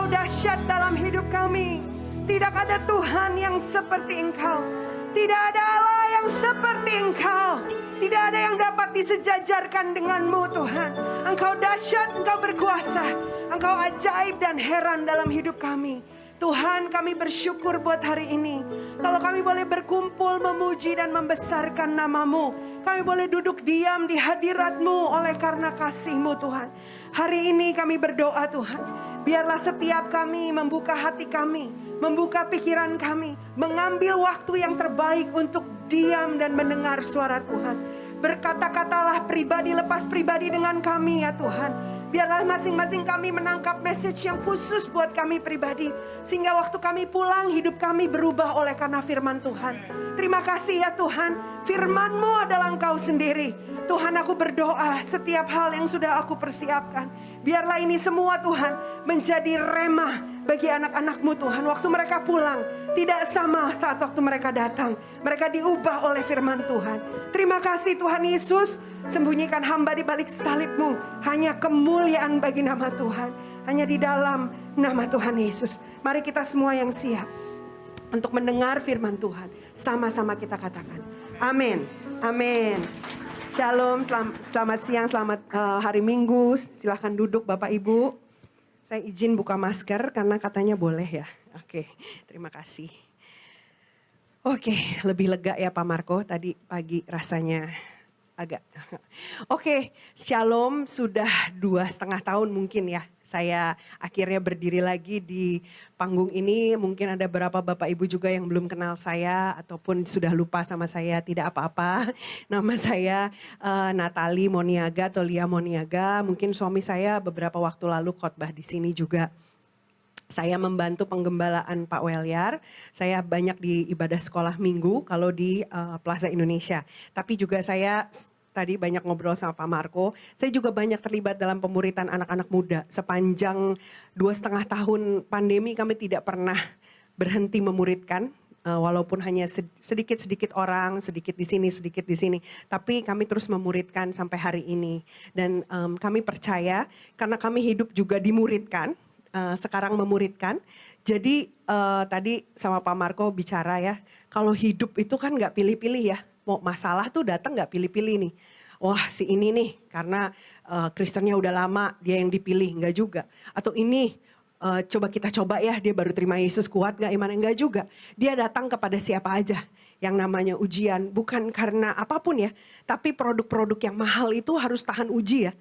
Engkau dahsyat dalam hidup kami. Tidak ada Tuhan yang seperti Engkau. Tidak ada Allah yang seperti Engkau. Tidak ada yang dapat disejajarkan denganmu Tuhan. Engkau dahsyat, Engkau berkuasa. Engkau ajaib dan heran dalam hidup kami. Tuhan, kami bersyukur buat hari ini. Kalau kami boleh berkumpul memuji dan membesarkan nama-Mu. Kami boleh duduk diam di hadirat-Mu oleh karena kasih-Mu Tuhan. Hari ini kami berdoa Tuhan. Biarlah setiap kami membuka hati kami, membuka pikiran kami, mengambil waktu yang terbaik untuk diam dan mendengar suara Tuhan. Berkata-katalah pribadi lepas pribadi dengan kami ya Tuhan. Biarlah masing-masing kami menangkap message yang khusus buat kami pribadi. Sehingga waktu kami pulang hidup kami berubah oleh karena firman Tuhan. Terima kasih ya Tuhan. Firman-Mu adalah Engkau sendiri. Tuhan, aku berdoa setiap hal yang sudah aku persiapkan. Biarlah ini semua Tuhan menjadi remah bagi anak-anak-Mu Tuhan. Waktu mereka pulang tidak sama saat waktu mereka datang. Mereka diubah oleh firman Tuhan. Terima kasih Tuhan Yesus. Sembunyikan hamba di balik salib-Mu. Hanya kemuliaan bagi nama Tuhan. Hanya di dalam nama Tuhan Yesus. Mari kita semua yang siap untuk mendengar firman Tuhan. Sama-sama kita katakan. Amin. Amin. Shalom, selamat siang, selamat hari Minggu. Silahkan duduk Bapak Ibu. Saya izin buka masker karena katanya boleh ya. Oke, terima kasih. Oke, lebih lega ya Pak Marco. Tadi pagi rasanya agak. Oke, shalom, sudah 2,5 tahun mungkin ya. Saya akhirnya berdiri lagi di panggung ini. Mungkin ada beberapa Bapak Ibu juga yang belum kenal saya ataupun sudah lupa sama saya, tidak apa-apa. Nama saya Natali Moniaga atau Lia Moniaga. Mungkin suami saya beberapa waktu lalu khotbah di sini juga. Saya membantu penggembalaan Pak Welyar. Saya banyak di ibadah sekolah minggu kalau di Plaza Indonesia. Tapi juga saya tadi banyak ngobrol sama Pak Marco. Saya juga banyak terlibat dalam pemuritan anak-anak muda. Sepanjang 2,5 tahun pandemi kami tidak pernah berhenti memuridkan. Walaupun hanya sedikit-sedikit orang, sedikit di sini, sedikit di sini. Tapi kami terus memuridkan sampai hari ini. Dan kami percaya karena kami hidup juga dimuridkan. Sekarang memuridkan. Jadi tadi sama Pak Marco bicara ya, kalau hidup itu kan gak pilih-pilih ya. Mau masalah tuh datang gak pilih-pilih nih. Wah si ini nih karena Kristennya udah lama dia yang dipilih, enggak juga. Atau ini coba kita coba ya dia baru terima Yesus kuat gak imannya, enggak juga. Dia datang kepada siapa aja yang namanya ujian. Bukan karena apapun ya, tapi produk-produk yang mahal itu harus tahan uji ya.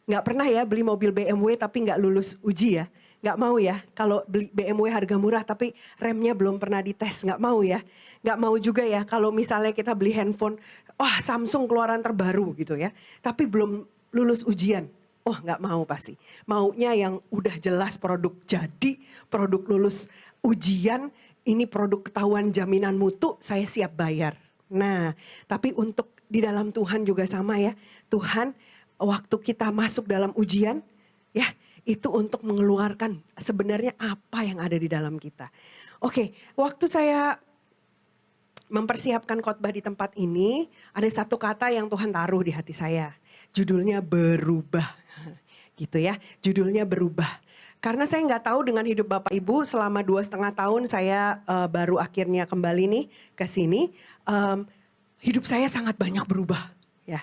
Gak pernah ya beli mobil BMW tapi gak lulus uji ya. Gak mau ya kalau beli BMW harga murah tapi remnya belum pernah dites, gak mau ya. Gak mau juga ya kalau misalnya kita beli handphone, wah Samsung keluaran terbaru gitu ya. Tapi belum lulus ujian, oh gak mau pasti. Maunya yang udah jelas produk jadi, produk lulus ujian, ini produk ketahuan jaminan mutu, saya siap bayar. Nah tapi untuk di dalam Tuhan juga sama ya. Tuhan waktu kita masuk dalam ujian ya, itu untuk mengeluarkan sebenarnya apa yang ada di dalam kita. Oke, waktu saya mempersiapkan khotbah di tempat ini, ada satu kata yang Tuhan taruh di hati saya. Judulnya berubah, gitu ya. Judulnya berubah. Karena saya nggak tahu dengan hidup Bapak Ibu selama 2,5 tahun saya baru akhirnya kembali nih ke sini. Hidup saya sangat banyak berubah, ya.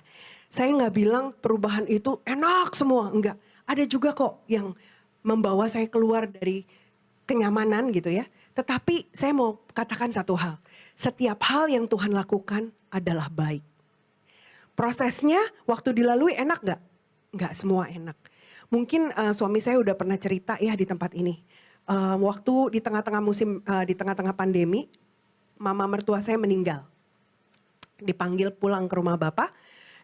Saya nggak bilang perubahan itu enak semua, enggak. Ada juga kok yang membawa saya keluar dari kenyamanan gitu ya. Tetapi saya mau katakan satu hal. Setiap hal yang Tuhan lakukan adalah baik. Prosesnya waktu dilalui enak gak? Enggak semua enak. Mungkin suami saya udah pernah cerita ya di tempat ini. Waktu di tengah-tengah musim, di tengah-tengah pandemi, mama mertua saya meninggal. Dipanggil pulang ke rumah bapak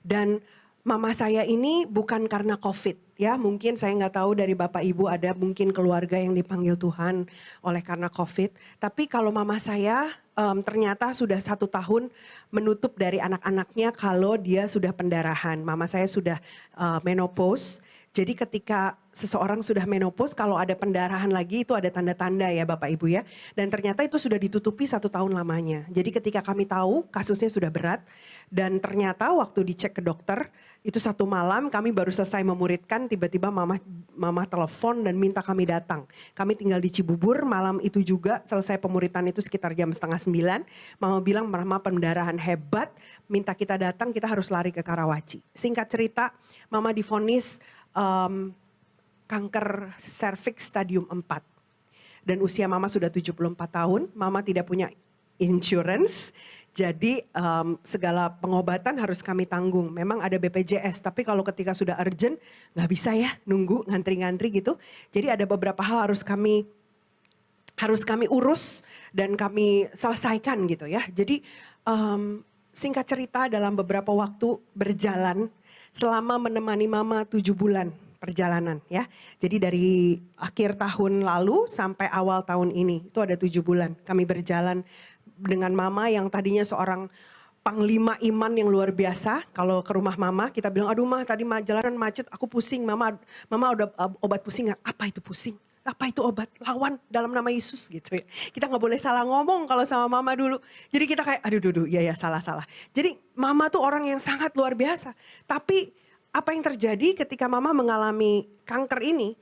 dan mama saya ini bukan karena COVID ya, mungkin saya nggak tahu dari Bapak Ibu ada mungkin keluarga yang dipanggil Tuhan oleh karena COVID. Tapi kalau mama saya ternyata sudah 1 tahun menutup dari anak-anaknya kalau dia sudah pendarahan. Mama saya sudah menopause, Jadi ketika seseorang sudah menopause, kalau ada pendarahan lagi itu ada tanda-tanda ya Bapak Ibu ya. Dan ternyata itu sudah ditutupi 1 tahun lamanya. Jadi ketika kami tahu kasusnya sudah berat dan ternyata waktu dicek ke dokter itu 1 malam kami baru selesai memuridkan, tiba-tiba mama telepon dan minta kami datang. Kami tinggal di Cibubur, malam itu juga selesai pemuritan itu sekitar jam 8:30. Mama bilang mama pendarahan hebat, minta kita datang, kita harus lari ke Karawaci. Singkat cerita, mama divonis kanker serviks stadium 4. Dan usia mama sudah 74 tahun, mama tidak punya insurance. Jadi segala pengobatan harus kami tanggung. Memang ada BPJS, tapi kalau ketika sudah urgent nggak bisa ya nunggu ngantri-ngantri gitu. Jadi ada beberapa hal harus kami urus dan kami selesaikan gitu ya. Jadi singkat cerita dalam beberapa waktu berjalan selama menemani mama 7 bulan perjalanan ya. Jadi dari akhir tahun lalu sampai awal tahun ini itu ada 7 bulan kami berjalan dengan mama yang tadinya seorang panglima iman yang luar biasa. Kalau ke rumah mama kita bilang, aduh mah tadi jalanan macet aku pusing, mama udah obat pusing gak? Apa itu pusing? Apa itu obat? Lawan dalam nama Yesus gitu ya. Kita gak boleh salah ngomong kalau sama mama dulu. Jadi kita kayak aduh ya salah. Jadi mama tuh orang yang sangat luar biasa. Tapi apa yang terjadi ketika mama mengalami kanker ini,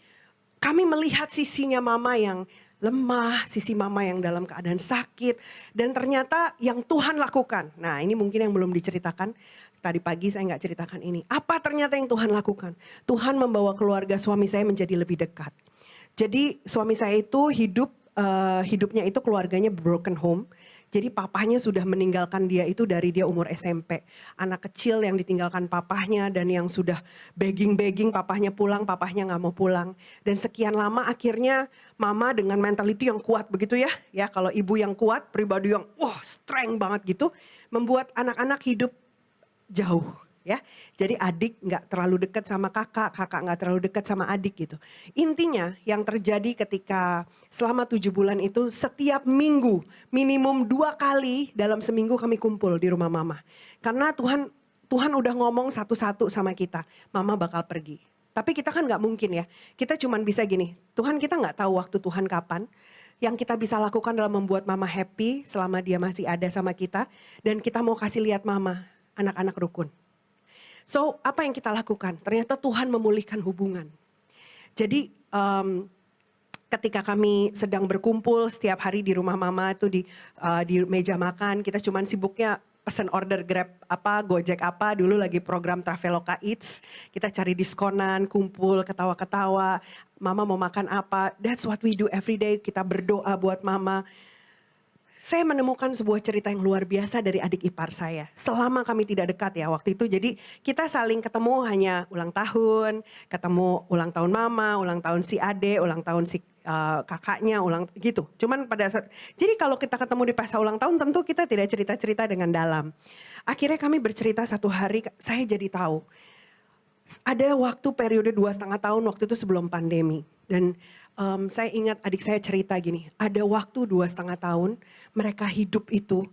kami melihat sisinya mama yang lemah, sisi mama yang dalam keadaan sakit. Dan ternyata yang Tuhan lakukan. Nah ini mungkin yang belum diceritakan. Tadi pagi saya gak ceritakan ini. Apa ternyata yang Tuhan lakukan? Tuhan membawa keluarga suami saya menjadi lebih dekat. Jadi suami saya itu hidupnya itu keluarganya broken home. Jadi papahnya sudah meninggalkan dia itu dari dia umur SMP. Anak kecil yang ditinggalkan papahnya dan yang sudah begging papahnya pulang, papahnya gak mau pulang. Dan sekian lama akhirnya mama dengan mentality yang kuat begitu ya. Ya kalau ibu yang kuat, pribadi yang strength banget gitu. Membuat anak-anak hidup jauh. Ya, jadi adik nggak terlalu dekat sama kakak nggak terlalu dekat sama adik gitu. Intinya yang terjadi ketika selama 7 bulan itu setiap minggu minimum 2 kali dalam seminggu kami kumpul di rumah mama. Karena Tuhan udah ngomong satu-satu sama kita, mama bakal pergi. Tapi kita kan nggak mungkin ya, kita cuman bisa gini, Tuhan kita nggak tahu waktu Tuhan kapan. Yang kita bisa lakukan adalah membuat mama happy selama dia masih ada sama kita. Dan kita mau kasih lihat mama, anak-anak rukun. So apa yang kita lakukan? Ternyata Tuhan memulihkan hubungan. Jadi ketika kami sedang berkumpul setiap hari di rumah mama itu di meja makan, kita cuman sibuknya pesan order Grab apa, Gojek apa, dulu lagi program Traveloka Eats. Kita cari diskonan, kumpul, ketawa-ketawa, mama mau makan apa. That's what we do every day, kita berdoa buat mama. Saya menemukan sebuah cerita yang luar biasa dari adik ipar saya. Selama kami tidak dekat ya waktu itu. Jadi kita saling ketemu hanya ulang tahun. Ketemu ulang tahun mama, ulang tahun si ade, ulang tahun si kakaknya, gitu. Cuman pada saat, jadi kalau kita ketemu di pesta ulang tahun tentu kita tidak cerita-cerita dengan dalam. Akhirnya kami bercerita satu hari, saya jadi tahu. Ada waktu periode 2,5 tahun waktu itu sebelum pandemi. Dan saya ingat adik saya cerita gini, ada waktu 2,5 tahun mereka hidup itu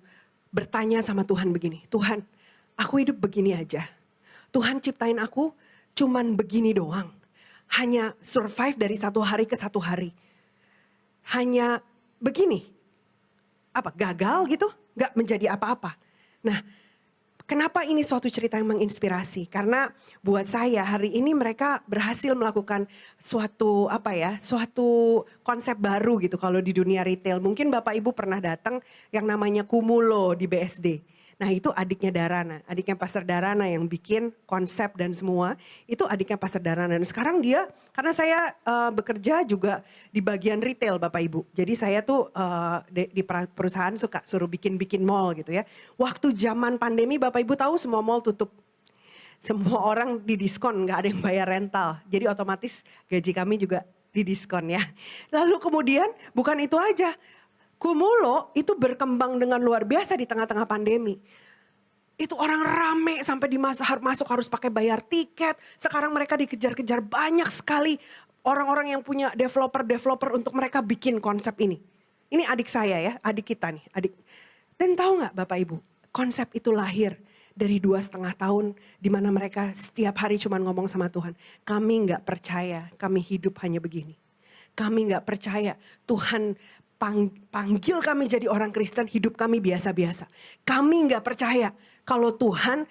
bertanya sama Tuhan begini, Tuhan aku hidup begini aja, Tuhan ciptain aku cuman begini doang, hanya survive dari satu hari ke satu hari, hanya begini, apa gagal gitu, gak menjadi apa-apa. Nah kenapa ini suatu cerita yang menginspirasi? Karena buat saya hari ini mereka berhasil melakukan suatu konsep baru gitu kalau di dunia retail. Mungkin Bapak Ibu pernah datang yang namanya Kumulo di BSD. Nah itu adiknya Darana, adiknya Pastor Darana yang bikin konsep dan semua. Itu adiknya Pastor Darana. Dan sekarang dia, karena saya bekerja juga di bagian retail Bapak Ibu. Jadi saya tuh di perusahaan suka suruh bikin mall gitu ya. Waktu zaman pandemi Bapak Ibu tahu semua mall tutup. Semua orang didiskon, gak ada yang bayar rental. Jadi otomatis gaji kami juga didiskon ya. Lalu kemudian bukan itu aja. Kumulo itu berkembang dengan luar biasa di tengah-tengah pandemi. Itu orang rame sampai masuk harus pakai bayar tiket. Sekarang mereka dikejar-kejar banyak sekali orang-orang yang punya developer untuk mereka bikin konsep ini. Ini adik saya ya, adik kita nih. Dan tahu gak Bapak Ibu, konsep itu lahir Dari 2,5 tahun di mana mereka setiap hari cuma ngomong sama Tuhan. Kami nggak percaya kami hidup hanya begini. Kami nggak percaya Tuhan panggil kami jadi orang Kristen, hidup kami biasa-biasa. Kami nggak percaya kalau Tuhan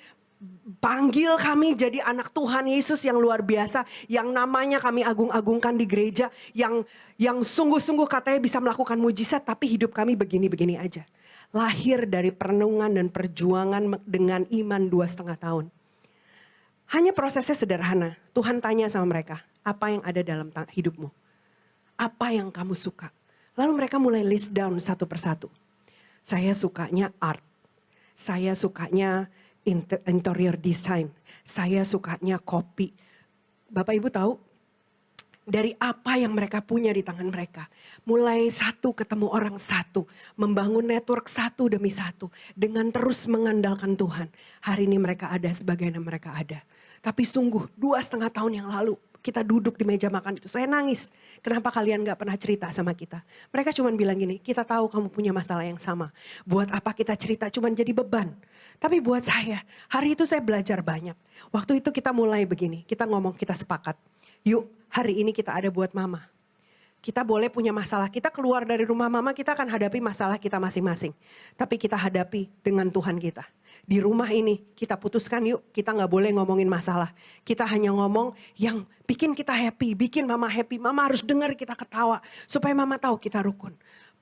panggil kami jadi anak Tuhan Yesus yang luar biasa, yang namanya kami agung-agungkan di gereja, yang sungguh-sungguh katanya bisa melakukan mujizat, tapi hidup kami begini-begini aja. Lahir dari perenungan dan perjuangan dengan iman 2,5 tahun. Hanya prosesnya sederhana. Tuhan tanya sama mereka, apa yang ada dalam hidupmu? Apa yang kamu suka? Lalu mereka mulai list down satu persatu. Saya sukanya art. Saya sukanya interior design. Saya sukanya kopi. Bapak Ibu tahu, dari apa yang mereka punya di tangan mereka. Mulai satu ketemu orang satu. Membangun network satu demi satu. Dengan terus mengandalkan Tuhan. Hari ini mereka ada sebagaimana mereka ada. Tapi sungguh 2,5 tahun yang lalu kita duduk di meja makan itu. Saya nangis. Kenapa kalian gak pernah cerita sama kita? Mereka cuma bilang gini, kita tahu kamu punya masalah yang sama. Buat apa kita cerita cuma jadi beban. Tapi buat saya, hari itu saya belajar banyak. Waktu itu kita mulai begini, kita ngomong, kita sepakat. Yuk, hari ini kita ada buat mama. Kita boleh punya masalah, kita keluar dari rumah mama, kita akan hadapi masalah kita masing-masing. Tapi kita hadapi dengan Tuhan kita. Di rumah ini kita putuskan yuk, kita gak boleh ngomongin masalah. Kita hanya ngomong yang bikin kita happy, bikin mama happy. Mama harus dengar kita ketawa, supaya mama tahu kita rukun.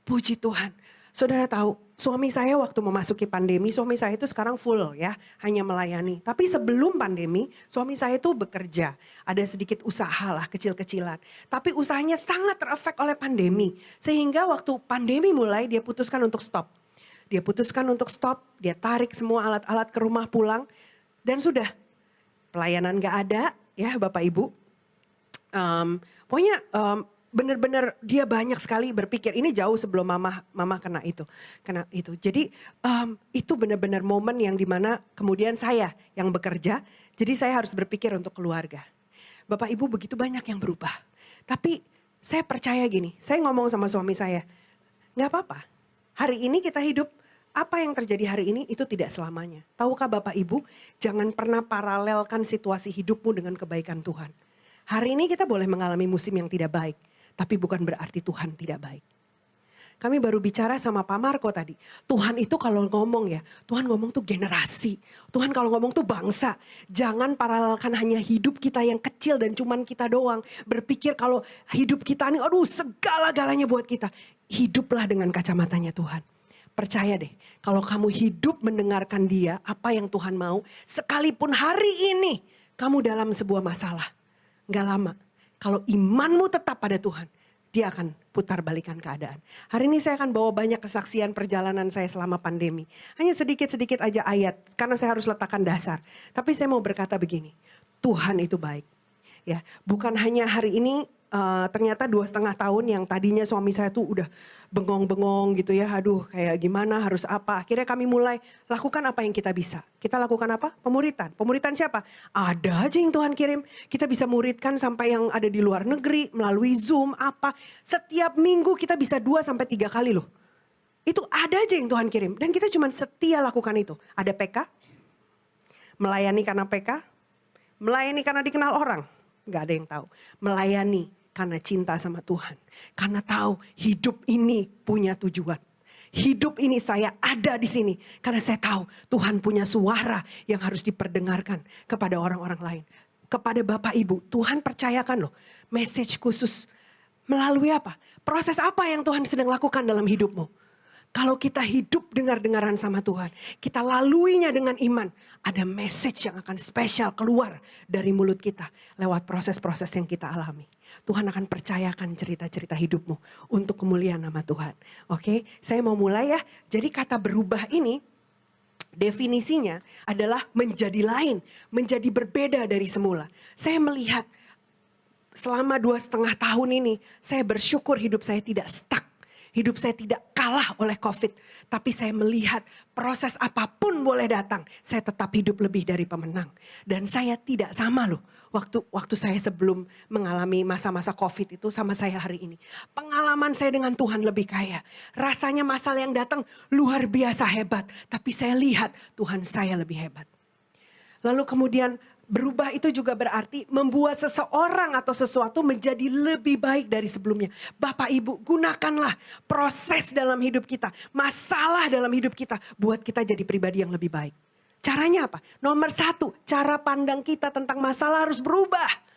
Puji Tuhan. Saudara tahu, suami saya waktu memasuki pandemi, suami saya itu sekarang full ya, hanya melayani. Tapi sebelum pandemi, suami saya itu bekerja. Ada sedikit usaha lah, kecil-kecilan. Tapi usahanya sangat terefek oleh pandemi. Sehingga waktu pandemi mulai, dia putuskan untuk stop. Dia putuskan untuk stop, dia tarik semua alat-alat ke rumah pulang. Dan sudah, pelayanan gak ada ya Bapak Ibu. Pokoknya benar-benar dia banyak sekali berpikir, ini jauh sebelum mama kena itu. Jadi itu benar-benar momen yang dimana kemudian saya yang bekerja, jadi saya harus berpikir untuk keluarga. Bapak Ibu begitu banyak yang berubah. Tapi saya percaya gini, saya ngomong sama suami saya, gak apa-apa. Hari ini kita hidup, apa yang terjadi hari ini itu tidak selamanya. Tahukah Bapak Ibu, jangan pernah paralelkan situasi hidupmu dengan kebaikan Tuhan. Hari ini kita boleh mengalami musim yang tidak baik. Tapi bukan berarti Tuhan tidak baik. Kami baru bicara sama Pak Marco tadi. Tuhan itu kalau ngomong ya, Tuhan ngomong tuh generasi. Tuhan kalau ngomong tuh bangsa. Jangan paralelkan hanya hidup kita yang kecil dan cuman kita doang. Berpikir kalau hidup kita ini, aduh segala-galanya buat kita. Hiduplah dengan kacamatanya Tuhan. Percaya deh, kalau kamu hidup mendengarkan dia, apa yang Tuhan mau. Sekalipun hari ini kamu dalam sebuah masalah. Gak lama. Kalau imanmu tetap pada Tuhan, dia akan putar balikan keadaan. Hari ini saya akan bawa banyak kesaksian perjalanan saya selama pandemi. Hanya sedikit-sedikit aja ayat, karena saya harus letakkan dasar. Tapi saya mau berkata begini, Tuhan itu baik. Ya, bukan hanya hari ini ternyata 2,5 tahun yang tadinya suami saya tuh udah bengong-bengong gitu ya. Aduh kayak gimana harus apa. Akhirnya kami mulai lakukan apa yang kita bisa. Kita lakukan apa? Pemuritan. Pemuritan siapa? Ada aja yang Tuhan kirim. Kita bisa muridkan sampai yang ada di luar negeri melalui Zoom apa. Setiap minggu kita bisa 2-3 kali loh. Itu ada aja yang Tuhan kirim. Dan kita cuma setia lakukan itu. Ada PK. Melayani karena PK. Melayani karena dikenal orang. Gak ada yang tahu. Melayani karena cinta sama Tuhan. Karena tahu hidup ini punya tujuan. Hidup ini saya ada di sini. Karena saya tahu Tuhan punya suara yang harus diperdengarkan kepada orang-orang lain. Kepada Bapak Ibu, Tuhan percayakan loh. Message khusus. Melalui apa? Proses apa yang Tuhan sedang lakukan dalam hidupmu? Kalau kita hidup dengar-dengaran sama Tuhan, kita laluinya dengan iman, ada message yang akan spesial keluar dari mulut kita lewat proses-proses yang kita alami. Tuhan akan percayakan cerita-cerita hidupmu untuk kemuliaan nama Tuhan. Oke, saya mau mulai ya. Jadi kata berubah ini, definisinya adalah menjadi lain, menjadi berbeda dari semula. Saya melihat selama 2,5 tahun ini, saya bersyukur hidup saya tidak stuck. Hidup saya tidak kalah oleh COVID. Tapi saya melihat proses apapun boleh datang. Saya tetap hidup lebih dari pemenang. Dan saya tidak sama loh. Waktu saya sebelum mengalami masa-masa COVID itu sama saya hari ini. Pengalaman saya dengan Tuhan lebih kaya. Rasanya masalah yang datang luar biasa hebat. Tapi saya lihat Tuhan saya lebih hebat. Lalu kemudian berubah itu juga berarti membuat seseorang atau sesuatu menjadi lebih baik dari sebelumnya. Bapak Ibu, gunakanlah proses dalam hidup kita, masalah dalam hidup kita, buat kita jadi pribadi yang lebih baik. Caranya apa? Nomor 1, cara pandang kita tentang masalah harus berubah.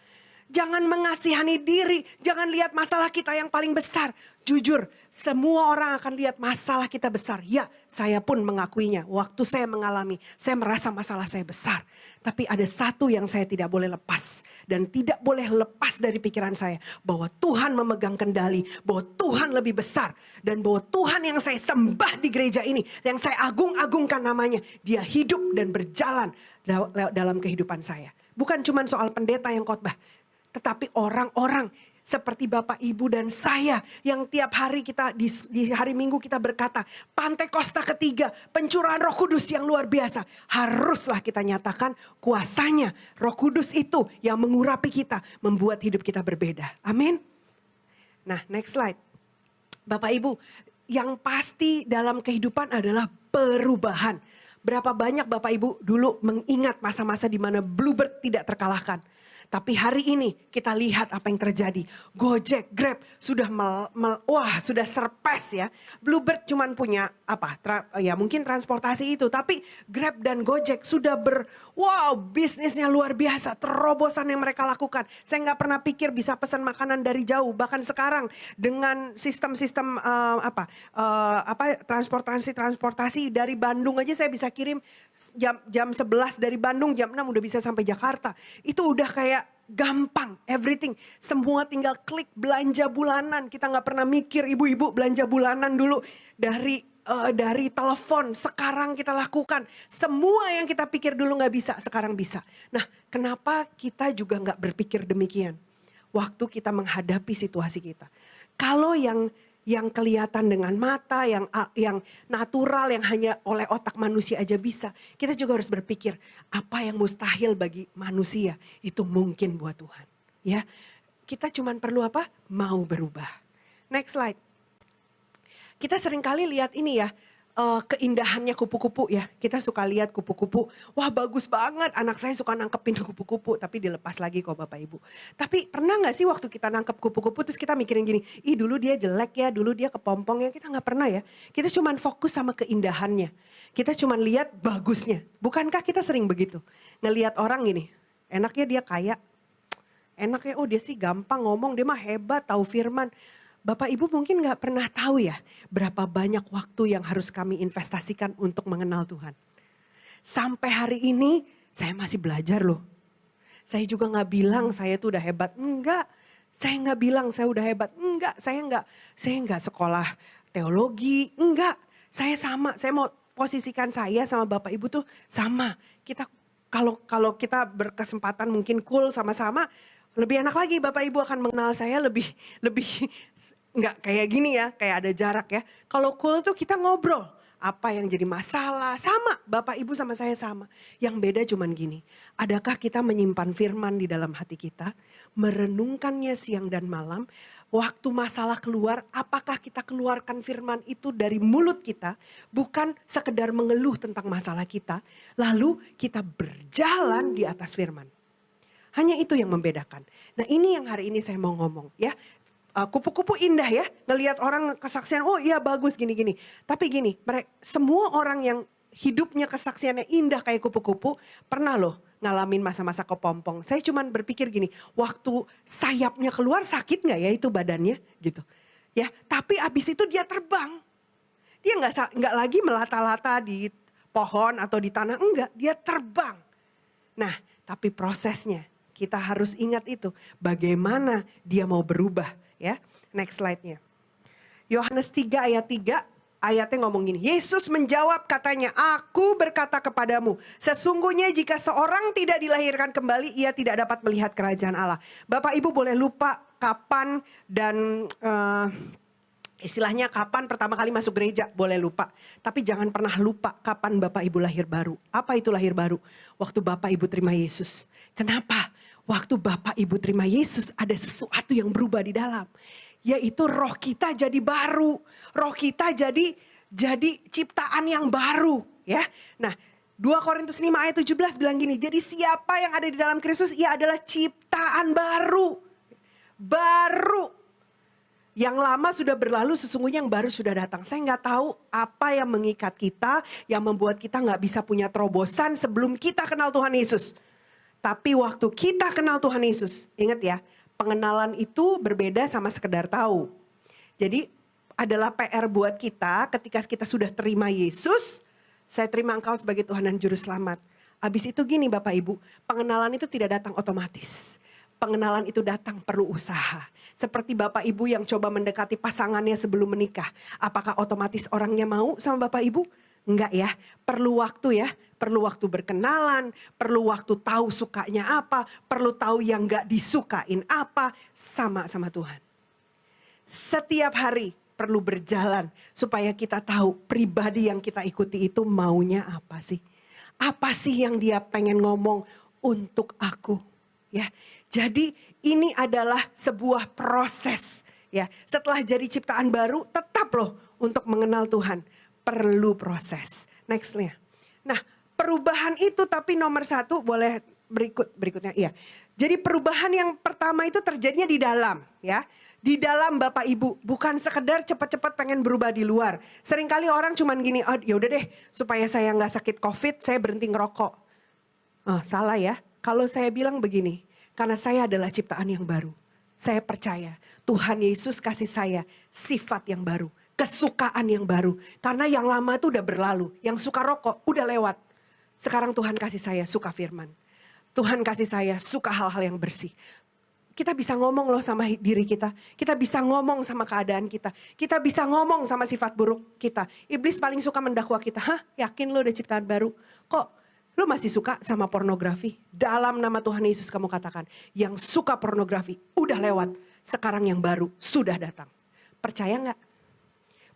Jangan mengasihani diri, jangan lihat masalah kita yang paling besar. Jujur, semua orang akan lihat masalah kita besar. Ya, saya pun mengakuinya. Waktu saya mengalami, saya merasa masalah saya besar. Tapi ada satu yang saya tidak boleh lepas. Dan tidak boleh lepas dari pikiran saya. Bahwa Tuhan memegang kendali, bahwa Tuhan lebih besar. Dan bahwa Tuhan yang saya sembah di gereja ini, yang saya agung-agungkan namanya. Dia hidup dan berjalan dalam kehidupan saya. Bukan cuma soal pendeta yang khotbah. Tetapi orang-orang seperti Bapak, Ibu, dan saya yang tiap hari kita di hari Minggu kita berkata, Pantekosta ketiga, pencurahan Roh Kudus yang luar biasa. Haruslah kita nyatakan kuasanya Roh Kudus itu yang mengurapi kita, membuat hidup kita berbeda. Amin. Nah, next slide. Bapak, Ibu, yang pasti dalam kehidupan adalah perubahan. Berapa banyak Bapak Ibu dulu mengingat masa-masa di mana Bluebird tidak terkalahkan. Tapi hari ini kita lihat apa yang terjadi. Gojek, Grab sudah sudah surpass ya. Bluebird cuman punya apa? Mungkin transportasi itu. Tapi Grab dan Gojek sudah bisnisnya luar biasa. Terobosan yang mereka lakukan. Saya nggak pernah pikir bisa pesan makanan dari jauh. Bahkan sekarang dengan sistem-sistem transportasi dari Bandung aja saya bisa kirim jam 11 dari Bandung, jam 6 udah bisa sampai Jakarta. Itu udah kayak gampang, everything. Semua tinggal klik belanja bulanan. Kita nggak pernah mikir ibu-ibu belanja bulanan dulu dari telepon. Sekarang kita lakukan. Semua yang kita pikir dulu nggak bisa, sekarang bisa. Nah, kenapa kita juga nggak berpikir demikian? Waktu kita menghadapi situasi kita. Kalau yang kelihatan dengan mata, yang natural, yang hanya oleh otak manusia aja bisa. Kita juga harus berpikir, apa yang mustahil bagi manusia, itu mungkin buat Tuhan. Ya, kita cuma perlu apa? Mau berubah. Next slide. Kita seringkali lihat ini ya, keindahannya kupu-kupu ya. Kita suka lihat kupu-kupu, wah bagus banget. Anak saya suka nangkepin kupu-kupu, tapi dilepas lagi kok Bapak Ibu. Tapi pernah gak sih waktu kita nangkep kupu-kupu terus kita mikirin gini, dulu dia jelek ya, dulu dia kepompong ya. Kita gak pernah ya. Kita cuma fokus sama keindahannya. Kita cuma lihat bagusnya. Bukankah kita sering begitu? Ngelihat orang gini, enaknya dia kaya. Enaknya dia sih gampang ngomong, dia mah hebat tahu firman. Bapak Ibu mungkin gak pernah tahu ya berapa banyak waktu yang harus kami investasikan untuk mengenal Tuhan. Sampai hari ini saya masih belajar loh. Saya juga gak bilang saya tuh udah hebat. Enggak, saya gak bilang saya udah hebat. Enggak, saya gak sekolah teologi. Enggak, saya sama. Saya mau posisikan saya sama Bapak Ibu tuh sama. Kita kalau kita berkesempatan mungkin cool sama-sama. Lebih enak lagi Bapak Ibu akan mengenal saya lebih nggak kayak gini ya, kayak ada jarak ya. Kalau cool tuh kita ngobrol, apa yang jadi masalah, sama Bapak Ibu sama saya sama. Yang beda cuman gini, adakah kita menyimpan firman di dalam hati kita, merenungkannya siang dan malam, waktu masalah keluar, apakah kita keluarkan firman itu dari mulut kita, bukan sekedar mengeluh tentang masalah kita, lalu kita berjalan di atas firman. Hanya itu yang membedakan. Nah ini yang hari ini saya mau ngomong ya. Kupu-kupu indah ya, ngelihat orang kesaksian, oh iya bagus gini-gini. Tapi gini, semua orang yang hidupnya kesaksiannya indah kayak kupu-kupu, pernah loh ngalamin masa-masa kepompong. Saya cuman berpikir gini, waktu sayapnya keluar sakit gak ya itu badannya gitu. Ya, tapi abis itu dia terbang. Dia nggak lagi melata-lata di pohon atau di tanah, enggak, dia terbang. Nah, tapi prosesnya kita harus ingat itu, bagaimana dia mau berubah. Ya, next slide-nya. Yohanes 3 ayat 3, ayatnya ngomong gini. Yesus menjawab katanya, aku berkata kepadamu, sesungguhnya jika seorang tidak dilahirkan kembali, ia tidak dapat melihat kerajaan Allah. Bapak Ibu boleh lupa kapan dan Istilahnya kapan pertama kali masuk gereja, boleh lupa. Tapi jangan pernah lupa kapan Bapak Ibu lahir baru. Apa itu lahir baru? Waktu Bapak Ibu terima Yesus. Kenapa? Waktu Bapak Ibu terima Yesus ada sesuatu yang berubah di dalam. Yaitu roh kita jadi baru. Roh kita jadi ciptaan yang baru. Ya. Nah, 2 Korintus 5 ayat 17 bilang gini. Jadi siapa yang ada di dalam Kristus, ia adalah ciptaan baru. Baru. Yang lama sudah berlalu, sesungguhnya yang baru sudah datang. Saya nggak tahu apa yang mengikat kita, yang membuat kita nggak bisa punya terobosan sebelum kita kenal Tuhan Yesus. Tapi waktu kita kenal Tuhan Yesus, ingat ya, pengenalan itu berbeda sama sekedar tahu. Jadi adalah PR buat kita ketika kita sudah terima Yesus, saya terima Engkau sebagai Tuhan dan Juru Selamat. Habis itu gini Bapak Ibu, pengenalan itu tidak datang otomatis. Pengenalan itu datang perlu usaha. Seperti Bapak Ibu yang coba mendekati pasangannya sebelum menikah. Apakah otomatis orangnya mau sama Bapak Ibu? Enggak ya, perlu waktu ya. Perlu waktu berkenalan, perlu waktu tahu sukanya apa, perlu tahu yang enggak disukain apa, sama Tuhan. Setiap hari perlu berjalan supaya kita tahu pribadi yang kita ikuti itu maunya apa sih. Apa sih yang dia pengen ngomong untuk aku, ya. Jadi ini adalah sebuah proses ya. Setelah jadi ciptaan baru tetap loh untuk mengenal Tuhan. Perlu proses. Nextnya. Nah perubahan itu tapi nomor 1 boleh berikutnya. Iya. Jadi perubahan yang pertama itu terjadinya di dalam ya. Di dalam Bapak Ibu. Bukan sekedar cepat-cepat pengen berubah di luar. Seringkali orang cuman gini, oh yaudah deh supaya saya gak sakit COVID saya berhenti ngerokok. Oh salah ya. Kalau saya bilang begini. Karena saya adalah ciptaan yang baru. Saya percaya Tuhan Yesus kasih saya sifat yang baru. Kesukaan yang baru. Karena yang lama itu udah berlalu. Yang suka rokok udah lewat. Sekarang Tuhan kasih saya suka firman. Tuhan kasih saya suka hal-hal yang bersih. Kita bisa ngomong loh sama diri kita. Kita bisa ngomong sama keadaan kita. Kita bisa ngomong sama sifat buruk kita. Iblis paling suka mendakwa kita. Hah, yakin lo udah ciptaan baru? Kok lo masih suka sama pornografi? Dalam nama Tuhan Yesus kamu katakan. Yang suka pornografi udah lewat. Sekarang yang baru sudah datang. Percaya gak?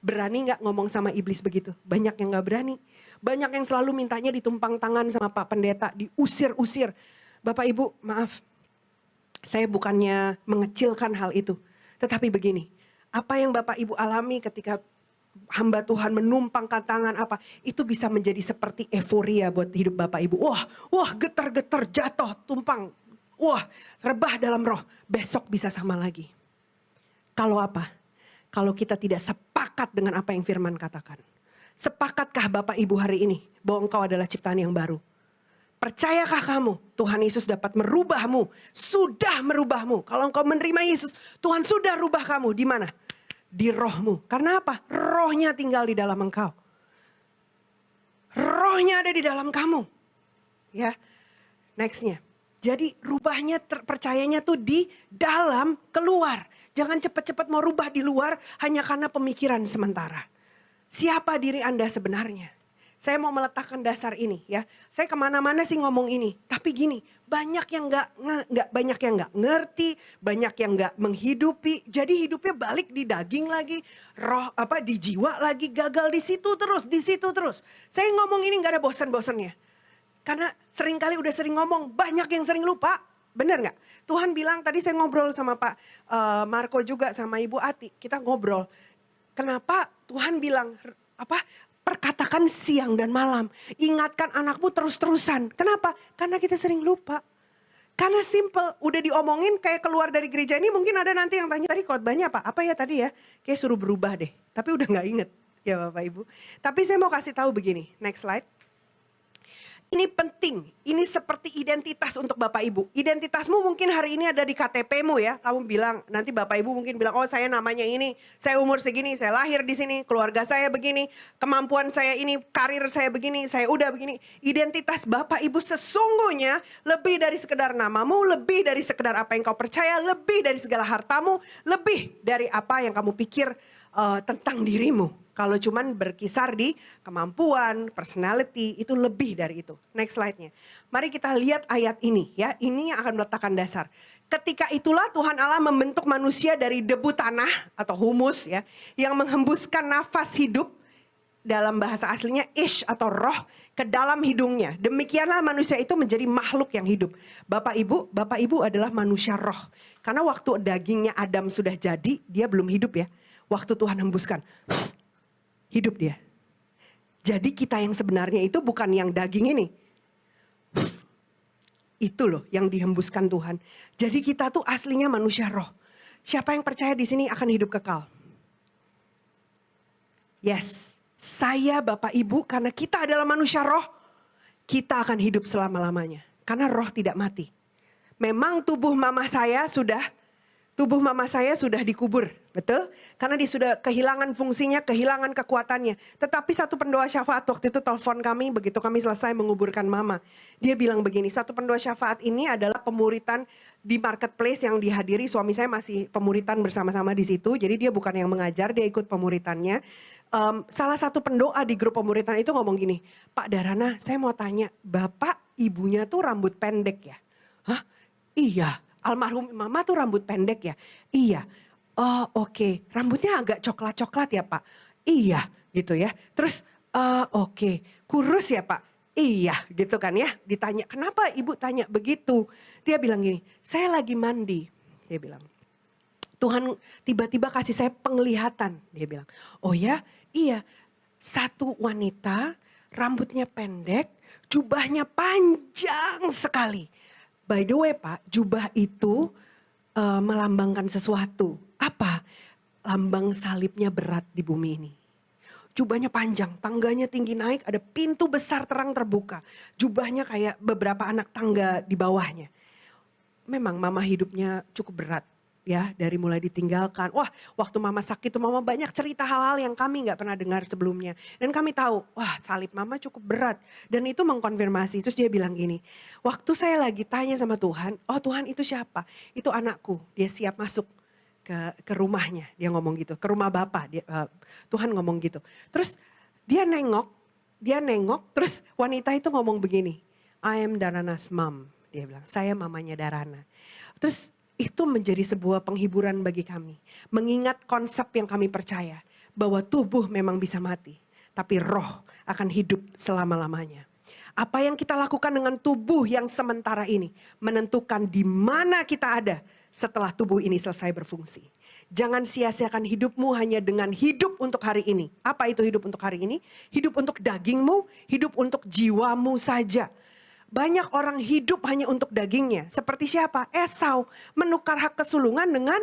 Berani gak ngomong sama iblis begitu? Banyak yang gak berani. Banyak yang selalu mintanya ditumpang tangan sama Pak Pendeta. Diusir-usir. Bapak Ibu maaf. Saya bukannya mengecilkan hal itu. Tetapi begini. Apa yang Bapak Ibu alami ketika hamba Tuhan menumpangkan tangan apa. Itu bisa menjadi seperti euforia buat hidup Bapak Ibu. Wah getar-getar jatuh tumpang. Wah rebah dalam roh. Besok bisa sama lagi. Kalau apa? Kalau kita tidak sepakat dengan apa yang firman katakan. Sepakatkah Bapak Ibu hari ini bahwa engkau adalah ciptaan yang baru? Percayakah kamu Tuhan Yesus dapat merubahmu? Sudah merubahmu. Kalau engkau menerima Yesus, Tuhan sudah rubah kamu. Di mana? Di rohmu. Karena apa? Rohnya tinggal di dalam engkau. Rohnya ada di dalam kamu. Ya. Nextnya. Jadi rubahnya percayanya tuh di dalam keluar. Jangan cepat-cepat mau rubah di luar hanya karena pemikiran sementara. Siapa diri Anda sebenarnya? Saya mau meletakkan dasar ini ya. Saya kemana-mana sih ngomong ini. Tapi gini, banyak yang banyak yang nggak ngerti, banyak yang nggak menghidupi. Jadi hidupnya balik di daging lagi, roh di jiwa lagi, gagal di situ terus. Saya ngomong ini nggak ada bosan-bosannya. Karena seringkali udah sering ngomong, banyak yang sering lupa. Bener nggak? Tuhan bilang tadi saya ngobrol sama Pak Marco juga sama Ibu Ati. Kita ngobrol. Kenapa Tuhan bilang perkatakan siang dan malam. Ingatkan anakmu terus-terusan. Kenapa? Karena kita sering lupa. Karena simple. Udah diomongin kayak keluar dari gereja ini mungkin ada nanti yang tanya tadi khotbahnya apa? Apa ya tadi ya? Kayak suruh berubah deh. Tapi udah gak inget ya Bapak Ibu. Tapi saya mau kasih tahu begini. Next slide. Ini penting, ini seperti identitas untuk Bapak Ibu. Identitasmu mungkin hari ini ada di KTP-mu ya. Kamu bilang, nanti Bapak Ibu mungkin bilang, oh saya namanya ini, saya umur segini, saya lahir di sini, keluarga saya begini, kemampuan saya ini, karir saya begini, saya udah begini. Identitas Bapak Ibu sesungguhnya lebih dari sekedar namamu, lebih dari sekedar apa yang kau percaya, lebih dari segala hartamu, lebih dari apa yang kamu pikir tentang dirimu. Kalau cuman berkisar di kemampuan, personality, itu lebih dari itu. Next slide-nya. Mari kita lihat ayat ini ya. Ini yang akan meletakkan dasar. Ketika itulah Tuhan Allah membentuk manusia dari debu tanah atau humus ya, yang menghembuskan nafas hidup, dalam bahasa aslinya ish atau roh, ke dalam hidungnya. Demikianlah manusia itu menjadi makhluk yang hidup. Bapak Ibu adalah manusia roh. Karena waktu dagingnya Adam sudah jadi, dia belum hidup ya. Waktu Tuhan hembuskan, hidup dia. Jadi kita yang sebenarnya itu bukan yang daging ini. Itu loh yang dihembuskan Tuhan. Jadi kita tuh aslinya manusia roh. Siapa yang percaya di sini akan hidup kekal? Yes. Saya Bapak Ibu, karena kita adalah manusia roh, kita akan hidup selama-lamanya. Karena roh tidak mati. Memang tubuh mama saya sudah dikubur, betul? Karena dia sudah kehilangan fungsinya, kehilangan kekuatannya. Tetapi satu pendoa syafaat waktu itu telepon kami, begitu kami selesai menguburkan mama. Dia bilang begini, satu pendoa syafaat ini adalah pemuritan di marketplace yang dihadiri. Suami saya masih pemuritan bersama-sama di situ, jadi dia bukan yang mengajar, dia ikut pemuritannya. Salah satu pendoa di grup pemuritan itu ngomong gini, Pak Dharana, saya mau tanya, Bapak ibunya tuh rambut pendek ya? Hah? Iya, almarhum mama tuh rambut pendek ya? Iya. Oh oke, rambutnya agak coklat-coklat ya Pak? Iya gitu ya. Terus oke, kurus ya Pak? Iya gitu kan ya. Ditanya, kenapa ibu tanya begitu? Dia bilang gini, saya lagi mandi. Dia bilang, Tuhan tiba-tiba kasih saya penglihatan. Dia bilang, oh ya iya, satu wanita rambutnya pendek, jubahnya panjang sekali. By the way Pak, jubah itu melambangkan sesuatu. Apa? Lambang salibnya berat di bumi ini. Jubahnya panjang, tangganya tinggi naik, ada pintu besar terang terbuka. Jubahnya kayak beberapa anak tangga di bawahnya. Memang mama hidupnya cukup berat. Ya, dari mulai ditinggalkan. Wah, waktu mama sakit tuh mama banyak cerita hal-hal yang kami gak pernah dengar sebelumnya. Dan kami tahu, wah salib mama cukup berat. Dan itu mengkonfirmasi. Terus dia bilang gini, waktu saya lagi tanya sama Tuhan, oh Tuhan itu siapa? Itu anakku, dia siap masuk ke rumahnya. Dia ngomong gitu, ke rumah Bapa. Tuhan ngomong gitu. Terus dia nengok, terus wanita itu ngomong begini, I am Dharana's mom. Dia bilang, saya mamanya Dharana. Terus itu menjadi sebuah penghiburan bagi kami. Mengingat konsep yang kami percaya. Bahwa tubuh memang bisa mati. Tapi roh akan hidup selama-lamanya. Apa yang kita lakukan dengan tubuh yang sementara ini. Menentukan di mana kita ada setelah tubuh ini selesai berfungsi. Jangan sia-siakan hidupmu hanya dengan hidup untuk hari ini. Apa itu hidup untuk hari ini? Hidup untuk dagingmu, hidup untuk jiwamu saja. Banyak orang hidup hanya untuk dagingnya. Seperti siapa? Esau menukar hak kesulungan dengan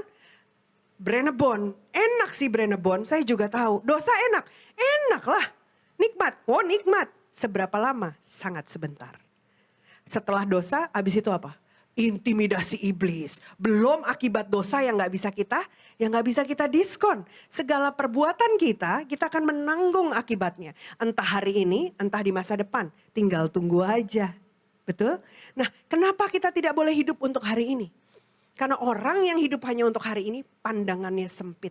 Brenebon. Enak sih Brenebon, saya juga tahu. Dosa enak, enak lah. Nikmat, oh nikmat. Seberapa lama? Sangat sebentar. Setelah dosa, habis itu apa? Intimidasi iblis. Belum akibat dosa yang nggak bisa kita diskon. Segala perbuatan kita akan menanggung akibatnya. Entah hari ini, entah di masa depan. Tinggal tunggu aja. Betul? Nah, kenapa kita tidak boleh hidup untuk hari ini? Karena orang yang hidup hanya untuk hari ini, pandangannya sempit.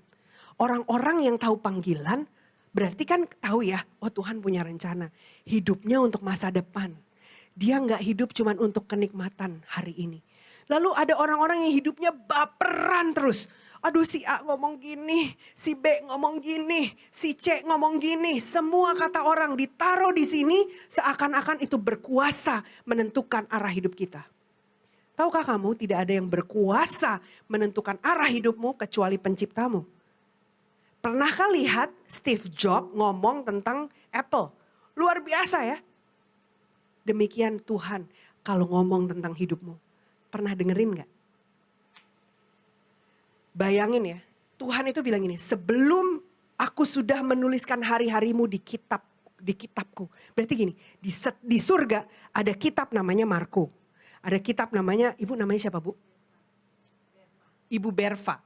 Orang-orang yang tahu panggilan, berarti kan tahu ya, oh Tuhan punya rencana. Hidupnya untuk masa depan. Dia nggak hidup cuma untuk kenikmatan hari ini. Lalu ada orang-orang yang hidupnya baperan terus. Aduh si A ngomong gini, si B ngomong gini, si C ngomong gini. Semua kata orang ditaruh di sini seakan-akan itu berkuasa menentukan arah hidup kita. Tahukah kamu tidak ada yang berkuasa menentukan arah hidupmu kecuali penciptamu? Pernahkah lihat Steve Jobs ngomong tentang Apple? Luar biasa ya. Demikian Tuhan kalau ngomong tentang hidupmu. Pernah dengerin gak? Bayangin ya, Tuhan itu bilang ini, sebelum aku sudah menuliskan hari-harimu di kitabku. Berarti gini, di surga ada kitab namanya Marko. Ada kitab namanya, ibu namanya siapa bu? Ibu Berta.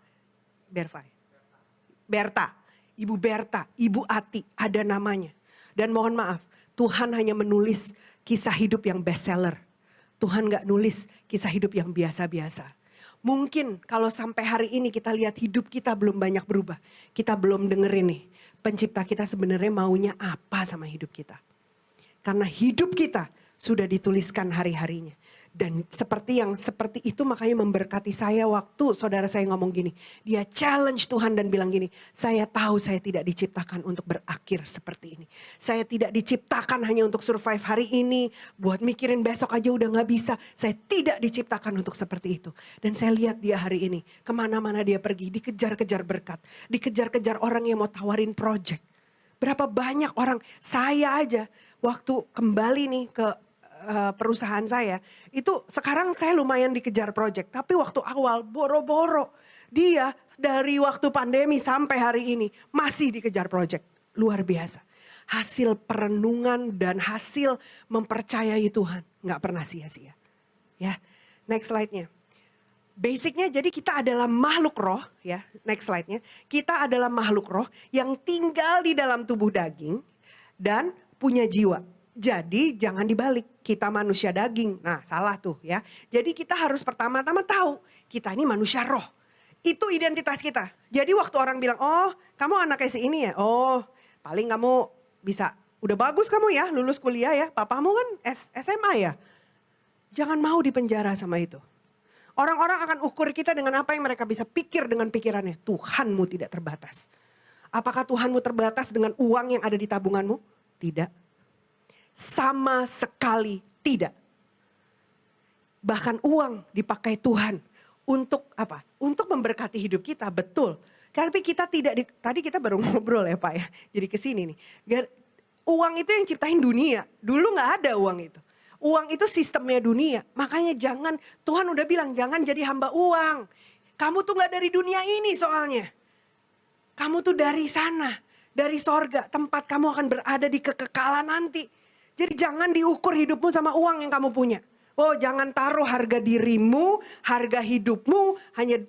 Ibu Berta, Ibu Ati, ada namanya. Dan mohon maaf, Tuhan hanya menulis kisah hidup yang bestseller. Tuhan gak nulis kisah hidup yang biasa-biasa. Mungkin kalau sampai hari ini kita lihat hidup kita belum banyak berubah. Kita belum dengerin nih pencipta kita sebenarnya maunya apa sama hidup kita. Karena hidup kita sudah dituliskan hari-harinya. Dan seperti itu makanya memberkati saya waktu saudara saya ngomong gini. Dia challenge Tuhan dan bilang gini, saya tahu saya tidak diciptakan untuk berakhir seperti ini. Saya tidak diciptakan hanya untuk survive hari ini, buat mikirin besok aja udah gak bisa. Saya tidak diciptakan untuk seperti itu. Dan saya lihat dia hari ini, kemana-mana dia pergi, dikejar-kejar berkat. Dikejar-kejar orang yang mau tawarin project. Berapa banyak orang, saya aja waktu kembali nih ke perusahaan saya, itu sekarang saya lumayan dikejar project. Tapi waktu awal boro-boro, dia dari waktu pandemi sampai hari ini masih dikejar project. Luar biasa. Hasil perenungan dan hasil mempercayai Tuhan. Gak pernah sia-sia. Ya, next slide-nya. Basicnya jadi kita adalah makhluk roh, ya. Next slide-nya. Kita adalah makhluk roh yang tinggal di dalam tubuh daging dan punya jiwa. Jadi jangan dibalik, kita manusia daging. Nah salah tuh ya. Jadi kita harus pertama-tama tahu kita ini manusia roh. Itu identitas kita. Jadi waktu orang bilang, oh kamu anaknya si ini ya. Oh paling kamu bisa, udah bagus kamu ya lulus kuliah ya. Papamu kan SMA ya. Jangan mau dipenjara sama itu. Orang-orang akan ukur kita dengan apa yang mereka bisa pikir dengan pikirannya. Tuhanmu tidak terbatas. Apakah Tuhanmu terbatas dengan uang yang ada di tabunganmu? Tidak. Sama sekali tidak. Bahkan uang dipakai Tuhan untuk apa? Untuk memberkati hidup kita, betul. Tapi kita tidak, tadi kita baru ngobrol ya Pak ya. Jadi kesini nih. Uang itu yang ciptain dunia. Dulu gak ada uang itu. Uang itu sistemnya dunia. Makanya jangan, Tuhan udah bilang jangan jadi hamba uang. Kamu tuh gak dari dunia ini soalnya. Kamu tuh dari sana. Dari sorga. Tempat kamu akan berada di kekekalan nanti. Jadi jangan diukur hidupmu sama uang yang kamu punya. Oh jangan taruh harga dirimu, harga hidupmu hanya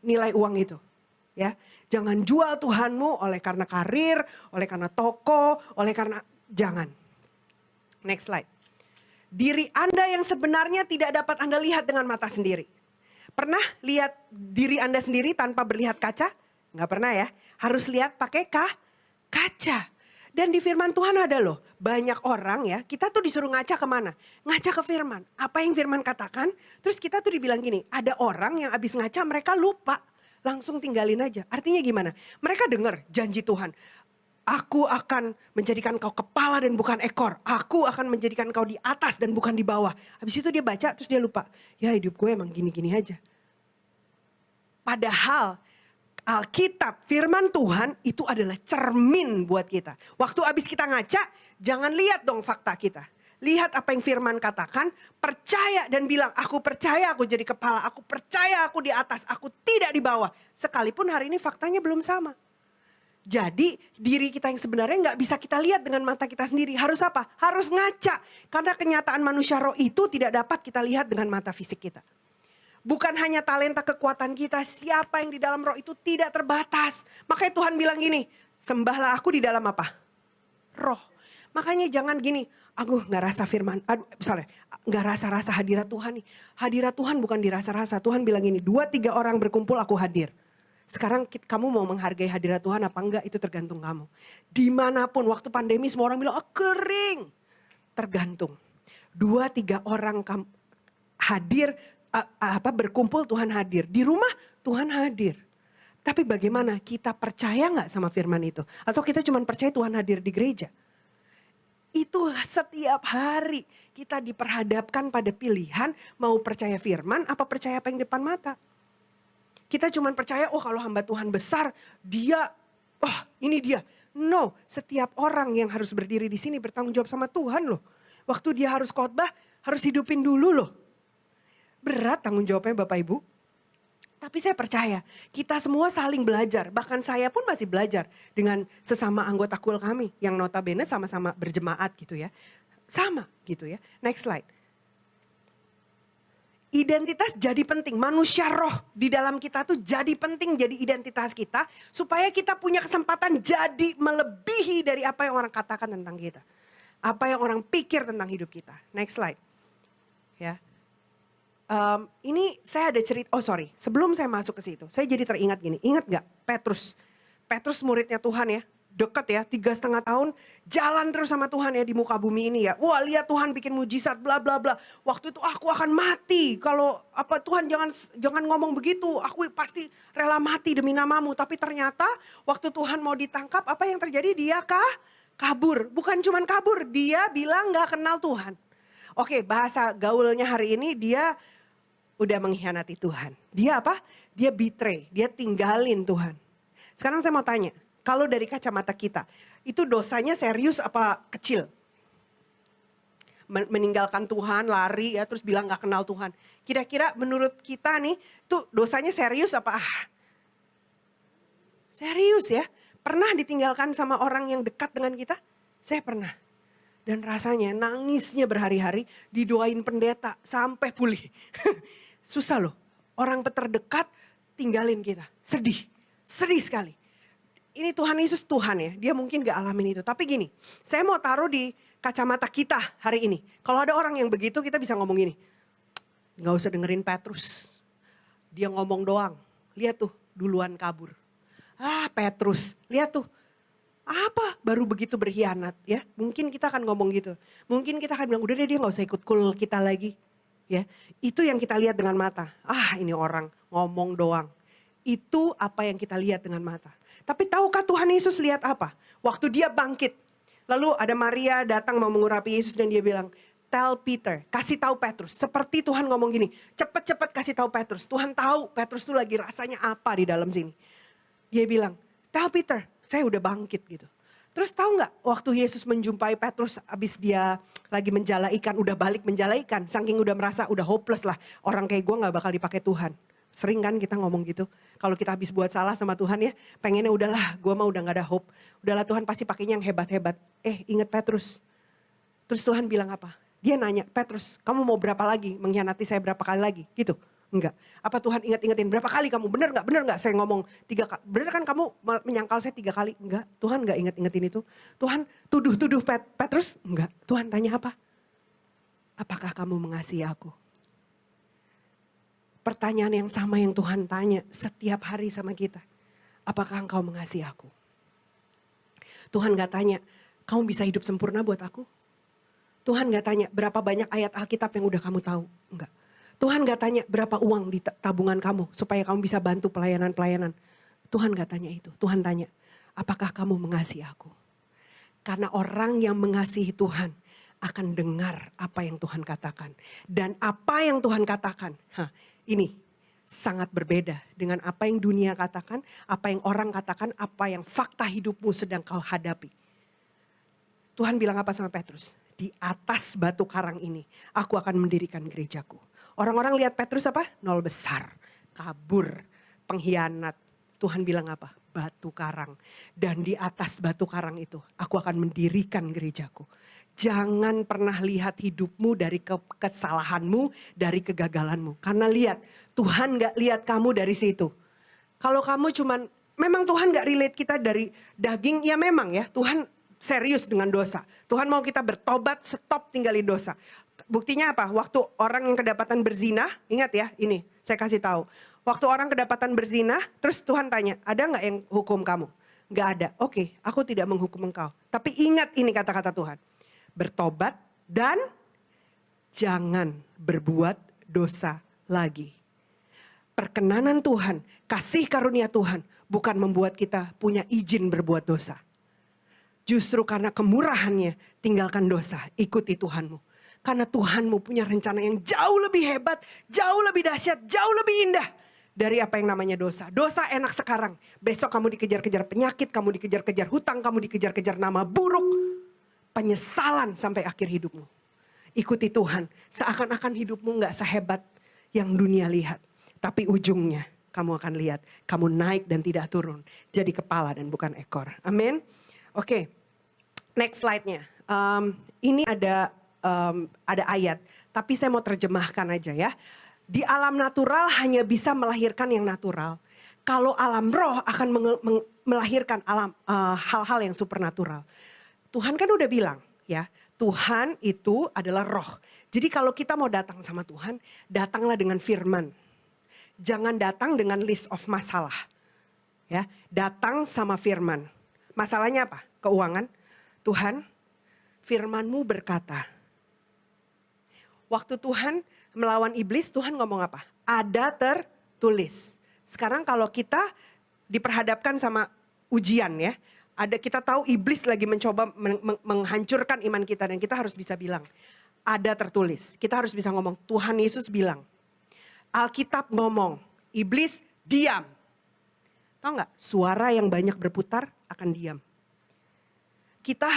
nilai uang itu. Ya, jangan jual Tuhanmu oleh karena karir, oleh karena toko, oleh karena jangan. Next slide. Diri Anda yang sebenarnya tidak dapat Anda lihat dengan mata sendiri. Pernah lihat diri Anda sendiri tanpa berlihat kaca? Nggak pernah ya. Harus lihat pakai kaca. Dan di firman Tuhan ada loh, banyak orang ya, kita tuh disuruh ngaca kemana? Ngaca ke firman, apa yang firman katakan, terus kita tuh dibilang gini, ada orang yang abis ngaca mereka lupa, langsung tinggalin aja. Artinya gimana? Mereka dengar janji Tuhan, aku akan menjadikan kau kepala dan bukan ekor, aku akan menjadikan kau di atas dan bukan di bawah. Habis itu dia baca terus dia lupa, ya hidup gue emang gini-gini aja. Padahal Alkitab, firman Tuhan itu adalah cermin buat kita. Waktu abis kita ngaca, jangan lihat dong fakta kita. Lihat apa yang firman katakan, percaya dan bilang, aku percaya aku jadi kepala, aku percaya aku di atas, aku tidak di bawah. Sekalipun hari ini faktanya belum sama. Jadi diri kita yang sebenarnya gak bisa kita lihat dengan mata kita sendiri. Harus apa? Harus ngaca. Karena kenyataan manusia roh itu tidak dapat kita lihat dengan mata fisik kita. Bukan hanya talenta kekuatan kita, siapa yang di dalam roh itu tidak terbatas. Makanya Tuhan bilang gini, sembahlah aku di dalam apa? Roh. Makanya jangan gini, aku gak rasa firman, misalnya gak rasa-rasa hadirat Tuhan nih. Hadirat Tuhan bukan dirasa-rasa, Tuhan bilang gini, 2-3 orang berkumpul aku hadir. Sekarang kamu mau menghargai hadirat Tuhan apa enggak, itu tergantung kamu. Dimanapun, waktu pandemi semua orang bilang, kering. Tergantung. 2-3 orang hadir, berkumpul Tuhan hadir. Di rumah Tuhan hadir. Tapi bagaimana kita percaya gak sama firman itu? Atau kita cuma percaya Tuhan hadir di gereja? Itu setiap hari kita diperhadapkan pada pilihan mau percaya firman apa percaya apa yang depan mata. Kita cuma percaya kalau hamba Tuhan besar dia, ini dia. No, setiap orang yang harus berdiri di sini bertanggung jawab sama Tuhan loh. Waktu dia harus khotbah harus hidupin dulu loh. Berat tanggung jawabnya Bapak Ibu. Tapi saya percaya kita semua saling belajar. Bahkan saya pun masih belajar dengan sesama anggota kul kami. Yang notabene sama-sama berjemaat gitu ya. Sama gitu ya. Next slide. Identitas jadi penting. Manusia roh di dalam kita tuh jadi penting jadi identitas kita. Supaya kita punya kesempatan jadi melebihi dari apa yang orang katakan tentang kita. Apa yang orang pikir tentang hidup kita. Next slide. Ya. Ini saya ada cerita, sebelum saya masuk ke situ, saya jadi teringat gini, ingat gak Petrus muridnya Tuhan ya, deket ya, 3,5 tahun jalan terus sama Tuhan ya di muka bumi ini ya. Wah, lihat Tuhan bikin mujizat bla bla bla. Waktu itu aku akan mati kalau apa Tuhan jangan ngomong begitu. Aku pasti rela mati demi namamu. Tapi ternyata waktu Tuhan mau ditangkap, apa yang terjadi? Dia kabur. Bukan cuman kabur, dia bilang gak kenal Tuhan. Oke, bahasa gaulnya hari ini dia udah mengkhianati Tuhan. Dia apa? Dia betray, dia tinggalin Tuhan. Sekarang saya mau tanya, kalau dari kacamata kita, itu dosanya serius apa kecil? Meninggalkan Tuhan, lari ya, terus bilang gak kenal Tuhan. Kira-kira menurut kita nih, tuh dosanya serius apa? Serius ya? Pernah ditinggalkan sama orang yang dekat dengan kita? Saya pernah. Dan rasanya nangisnya berhari-hari, didoain pendeta sampai pulih. Susah loh, orang terdekat tinggalin kita. Sedih sekali. Ini Tuhan Yesus Tuhan ya, dia mungkin gak alamin itu. Tapi gini, saya mau taruh di kacamata kita hari ini. Kalau ada orang yang begitu kita bisa ngomong gini. Gak usah dengerin Petrus, dia ngomong doang. Lihat tuh, duluan kabur. Petrus, lihat tuh. Apa baru begitu berkhianat ya. Mungkin kita akan ngomong gitu. Mungkin kita akan bilang udah deh dia gak usah ikut cool kita lagi. Ya, itu yang kita lihat dengan mata. Ini orang ngomong doang. Itu apa yang kita lihat dengan mata. Tapi tahukah Tuhan Yesus lihat apa? Waktu dia bangkit. Lalu ada Maria datang mau mengurapi Yesus dan dia bilang, tell Peter, kasih tahu Petrus. Seperti Tuhan ngomong gini, cepet-cepet kasih tahu Petrus. Tuhan tahu Petrus tuh lagi rasanya apa di dalam sini. Dia bilang, tell Peter, saya udah bangkit gitu. Terus tahu nggak waktu Yesus menjumpai Petrus abis dia lagi menjala ikan, udah balik menjala ikan. Saking udah merasa udah hopeless lah. Orang kayak gue gak bakal dipakai Tuhan. Sering kan kita ngomong gitu. Kalau kita habis buat salah sama Tuhan ya, pengennya udahlah gue mah udah gak ada hope. Udahlah Tuhan pasti pakainya yang hebat-hebat. Ingat Petrus. Terus Tuhan bilang apa? Dia nanya, Petrus kamu mau berapa lagi mengkhianati saya berapa kali lagi? Gitu. Enggak. Apa Tuhan ingetin berapa kali kamu? Bener gak saya ngomong 3 kali? Bener kan kamu menyangkal saya 3 kali? Enggak. Tuhan gak ingetin itu. Tuhan tuduh Petrus? Enggak. Tuhan tanya apa? Apakah kamu mengasihi aku? Pertanyaan yang sama yang Tuhan tanya setiap hari sama kita. Apakah engkau mengasihi aku? Tuhan gak tanya, kamu bisa hidup sempurna buat aku? Tuhan gak tanya berapa banyak ayat Alkitab yang udah kamu tahu? Enggak. Tuhan gak tanya berapa uang di tabungan kamu supaya kamu bisa bantu pelayanan-pelayanan. Tuhan gak tanya itu. Tuhan tanya, apakah kamu mengasihi aku? Karena orang yang mengasihi Tuhan akan dengar apa yang Tuhan katakan. Dan apa yang Tuhan katakan, ini sangat berbeda dengan apa yang dunia katakan, apa yang orang katakan, apa yang fakta hidupmu sedang kau hadapi. Tuhan bilang apa sama Petrus? Di atas batu karang ini aku akan mendirikan gerejaku. Orang-orang lihat Petrus apa? Nol besar, kabur, pengkhianat. Tuhan bilang apa? Batu karang. Dan di atas batu karang itu aku akan mendirikan gerejaku. Jangan pernah lihat hidupmu dari kesalahanmu, dari kegagalanmu. Karena lihat, Tuhan gak lihat kamu dari situ. Kalau kamu memang Tuhan gak relate kita dari daging, ya memang ya. Tuhan serius dengan dosa. Tuhan mau kita bertobat, stop tinggalin dosa. Buktinya apa? Waktu orang yang kedapatan berzina, ingat ya ini saya kasih tahu. Waktu orang kedapatan berzina, terus Tuhan tanya, ada gak yang hukum kamu? Gak ada, oke, aku tidak menghukum engkau. Tapi ingat ini kata-kata Tuhan. Bertobat dan jangan berbuat dosa lagi. Perkenanan Tuhan, kasih karunia Tuhan bukan membuat kita punya izin berbuat dosa. Justru karena kemurahannya tinggalkan dosa, ikuti Tuhanmu. Karena Tuhanmu punya rencana yang jauh lebih hebat, jauh lebih dahsyat, jauh lebih indah dari apa yang namanya dosa. Dosa enak sekarang, besok kamu dikejar-kejar penyakit, kamu dikejar-kejar hutang, kamu dikejar-kejar nama buruk. Penyesalan sampai akhir hidupmu. Ikuti Tuhan, seakan-akan hidupmu gak sehebat yang dunia lihat. Tapi ujungnya kamu akan lihat, kamu naik dan tidak turun. Jadi kepala dan bukan ekor. Amin. Oke, next slide-nya. Ini ada ayat, tapi saya mau terjemahkan aja ya. Di alam natural hanya bisa melahirkan yang natural. Kalau alam roh akan melahirkan hal-hal yang supernatural. Tuhan kan udah bilang ya, Tuhan itu adalah roh. Jadi kalau kita mau datang sama Tuhan, datanglah dengan firman. Jangan datang dengan list of masalah. Ya, datang sama firman. Masalahnya apa? Keuangan. Tuhan, firman-Mu berkata. Waktu Tuhan melawan iblis, Tuhan ngomong apa? Ada tertulis. Sekarang kalau kita diperhadapkan sama ujian ya. Kita tahu iblis lagi mencoba menghancurkan iman kita. Dan kita harus bisa bilang, ada tertulis. Kita harus bisa ngomong, Tuhan Yesus bilang. Alkitab ngomong, iblis diam. Tahu nggak? Suara yang banyak berputar akan diam. Kita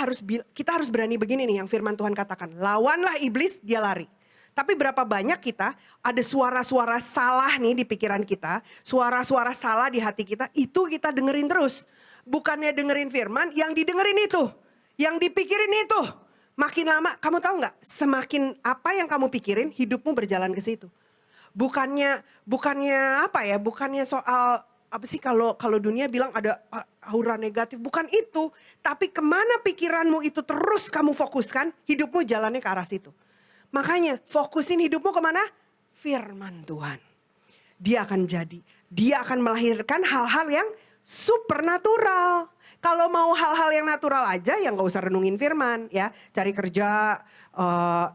harus berani begini nih yang firman Tuhan katakan. Lawanlah iblis, dia lari. Tapi berapa banyak kita ada suara-suara salah nih di pikiran kita. Suara-suara salah di hati kita, itu kita dengerin terus. Bukannya dengerin firman, yang didengerin itu. Yang dipikirin itu. Makin lama, kamu tahu nggak? Semakin apa yang kamu pikirin, hidupmu berjalan ke situ. Bukannya apa ya? Bukannya soal apa sih kalau dunia bilang ada aura negatif. Bukan itu. Tapi kemana pikiranmu itu terus kamu fokuskan, hidupmu jalannya ke arah situ. Makanya fokusin hidupmu kemana? Firman Tuhan. Dia akan jadi. Dia akan melahirkan hal-hal yang supernatural. Kalau mau hal-hal yang natural aja ya gak usah renungin firman ya. Cari kerja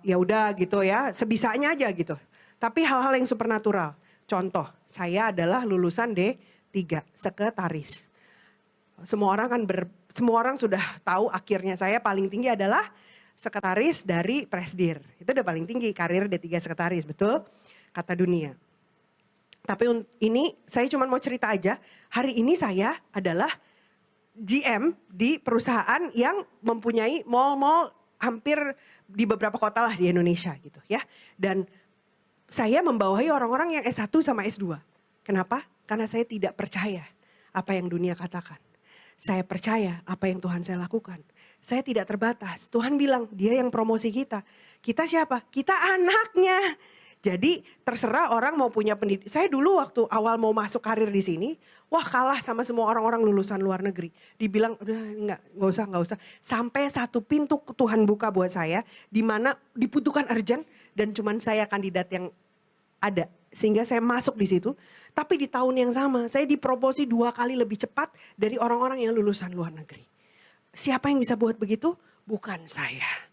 ya udah gitu ya. Sebisanya aja gitu. Tapi hal-hal yang supernatural. Contoh, saya adalah lulusan D3, sekretaris. Semua orang sudah tahu akhirnya saya paling tinggi adalah sekretaris dari Presdir. Itu udah paling tinggi karir D3 sekretaris, betul? Kata dunia. Tapi ini saya cuma mau cerita aja. Hari ini saya adalah GM di perusahaan yang mempunyai mall-mall hampir di beberapa kota lah di Indonesia gitu ya. Dan saya membawahi orang-orang yang S1 sama S2. Kenapa? Karena saya tidak percaya apa yang dunia katakan. Saya percaya apa yang Tuhan saya lakukan. Saya tidak terbatas. Tuhan bilang dia yang promosi kita. Kita siapa? Kita anaknya. Jadi terserah orang mau punya pendidikan. Saya dulu waktu awal mau masuk karir di sini. Wah kalah sama semua orang-orang lulusan luar negeri. Dibilang udah enggak usah. Sampai satu pintu Tuhan buka buat saya. Di mana dibutuhkan urgent. Dan cuman saya kandidat yang ada. Sehingga saya masuk di situ. Tapi di tahun yang sama saya dipromosi 2 kali lebih cepat dari orang-orang yang lulusan luar negeri. Siapa yang bisa buat begitu? Bukan saya.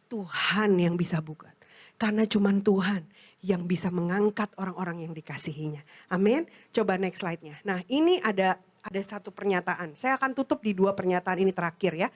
Tuhan yang bisa buat. Karena cuman Tuhan yang bisa mengangkat orang-orang yang dikasihinya. Amin. Coba next slide-nya. Nah ini ada satu pernyataan. Saya akan tutup di 2 pernyataan ini terakhir ya.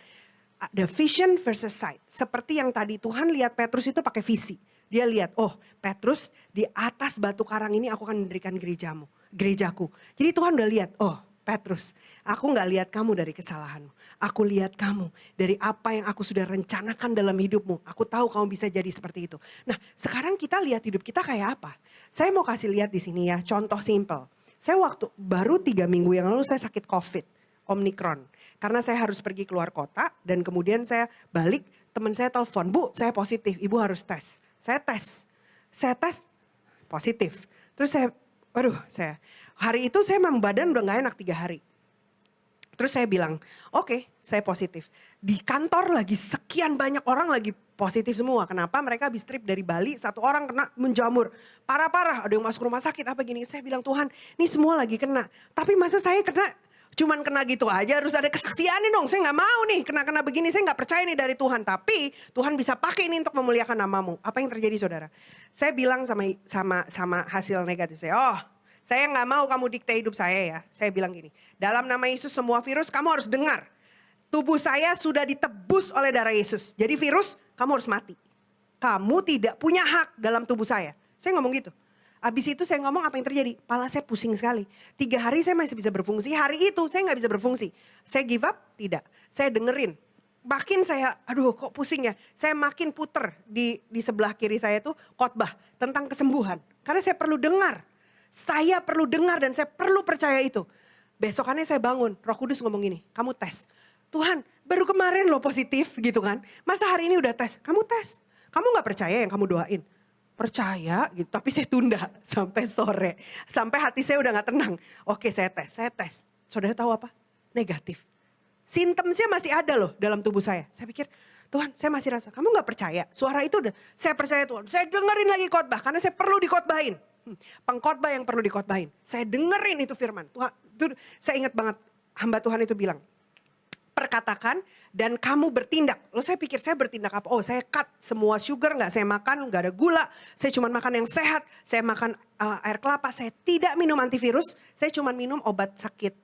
Ada vision versus sight. Seperti yang tadi Tuhan lihat Petrus itu pakai visi. Dia lihat, oh Petrus di atas batu karang ini aku akan mendirikan gerejaku. Jadi Tuhan udah lihat, oh Petrus, aku gak lihat kamu dari kesalahanmu. Aku lihat kamu dari apa yang aku sudah rencanakan dalam hidupmu. Aku tahu kamu bisa jadi seperti itu. Nah sekarang kita lihat hidup kita kayak apa. Saya mau kasih lihat di sini ya, contoh simple. Saya waktu baru 3 minggu yang lalu saya sakit COVID, Omicron. Karena saya harus pergi keluar kota dan kemudian saya balik, teman saya telepon, Bu saya positif, Ibu harus tes. Saya tes positif. Terus hari itu saya memang badan udah gak enak 3 hari. Terus saya bilang, oke, saya positif. Di kantor lagi sekian banyak orang lagi positif semua. Kenapa? Mereka habis trip dari Bali, 1 orang kena menjamur. Parah-parah, ada yang masuk rumah sakit apa gini. Saya bilang, Tuhan ini semua lagi kena. Tapi masa saya cuman kena gitu aja, harus ada kesaksiannya dong. Saya gak mau nih kena begini, saya gak percaya nih dari Tuhan. Tapi Tuhan bisa pakai ini untuk memuliakan namamu. Apa yang terjadi saudara? Saya bilang sama hasil negatif saya, saya gak mau kamu dikte hidup saya ya. Saya bilang gini, dalam nama Yesus semua virus kamu harus dengar. Tubuh saya sudah ditebus oleh darah Yesus. Jadi virus kamu harus mati. Kamu tidak punya hak dalam tubuh saya. Saya ngomong gitu. Abis itu saya ngomong apa yang terjadi? Kepala saya pusing sekali. 3 hari saya masih bisa berfungsi. Hari itu saya gak bisa berfungsi. Saya give up? Tidak. Saya dengerin. Makin saya, aduh kok pusing ya. Saya makin puter di sebelah kiri saya tuh khotbah tentang kesembuhan. Karena saya perlu dengar. Saya perlu dengar dan saya perlu percaya itu. Besokannya saya bangun. Roh Kudus ngomong gini, kamu tes. Tuhan baru kemarin lo positif gitu kan. Masa hari ini udah tes? Kamu tes. Kamu gak percaya yang kamu doain? Percaya gitu, tapi saya tunda sampai sore. Sampai hati saya udah gak tenang. Oke saya tes. Saudara tahu apa? Negatif. Simptomnya masih ada loh dalam tubuh saya. Saya pikir, Tuhan saya masih rasa, kamu gak percaya? Suara itu udah, saya percaya Tuhan. Saya dengerin lagi khotbah, karena saya perlu dikhotbahin. Pengkhotbah yang perlu dikhotbahin. Saya dengerin itu firman. Tuhan, itu, saya ingat banget hamba Tuhan itu bilang, perkatakan dan kamu bertindak. Loh saya pikir saya bertindak apa? Oh saya cut semua sugar, nggak saya makan, nggak ada gula. Saya cuma makan yang sehat, saya makan air kelapa, saya tidak minum antivirus. Saya cuma minum obat sakit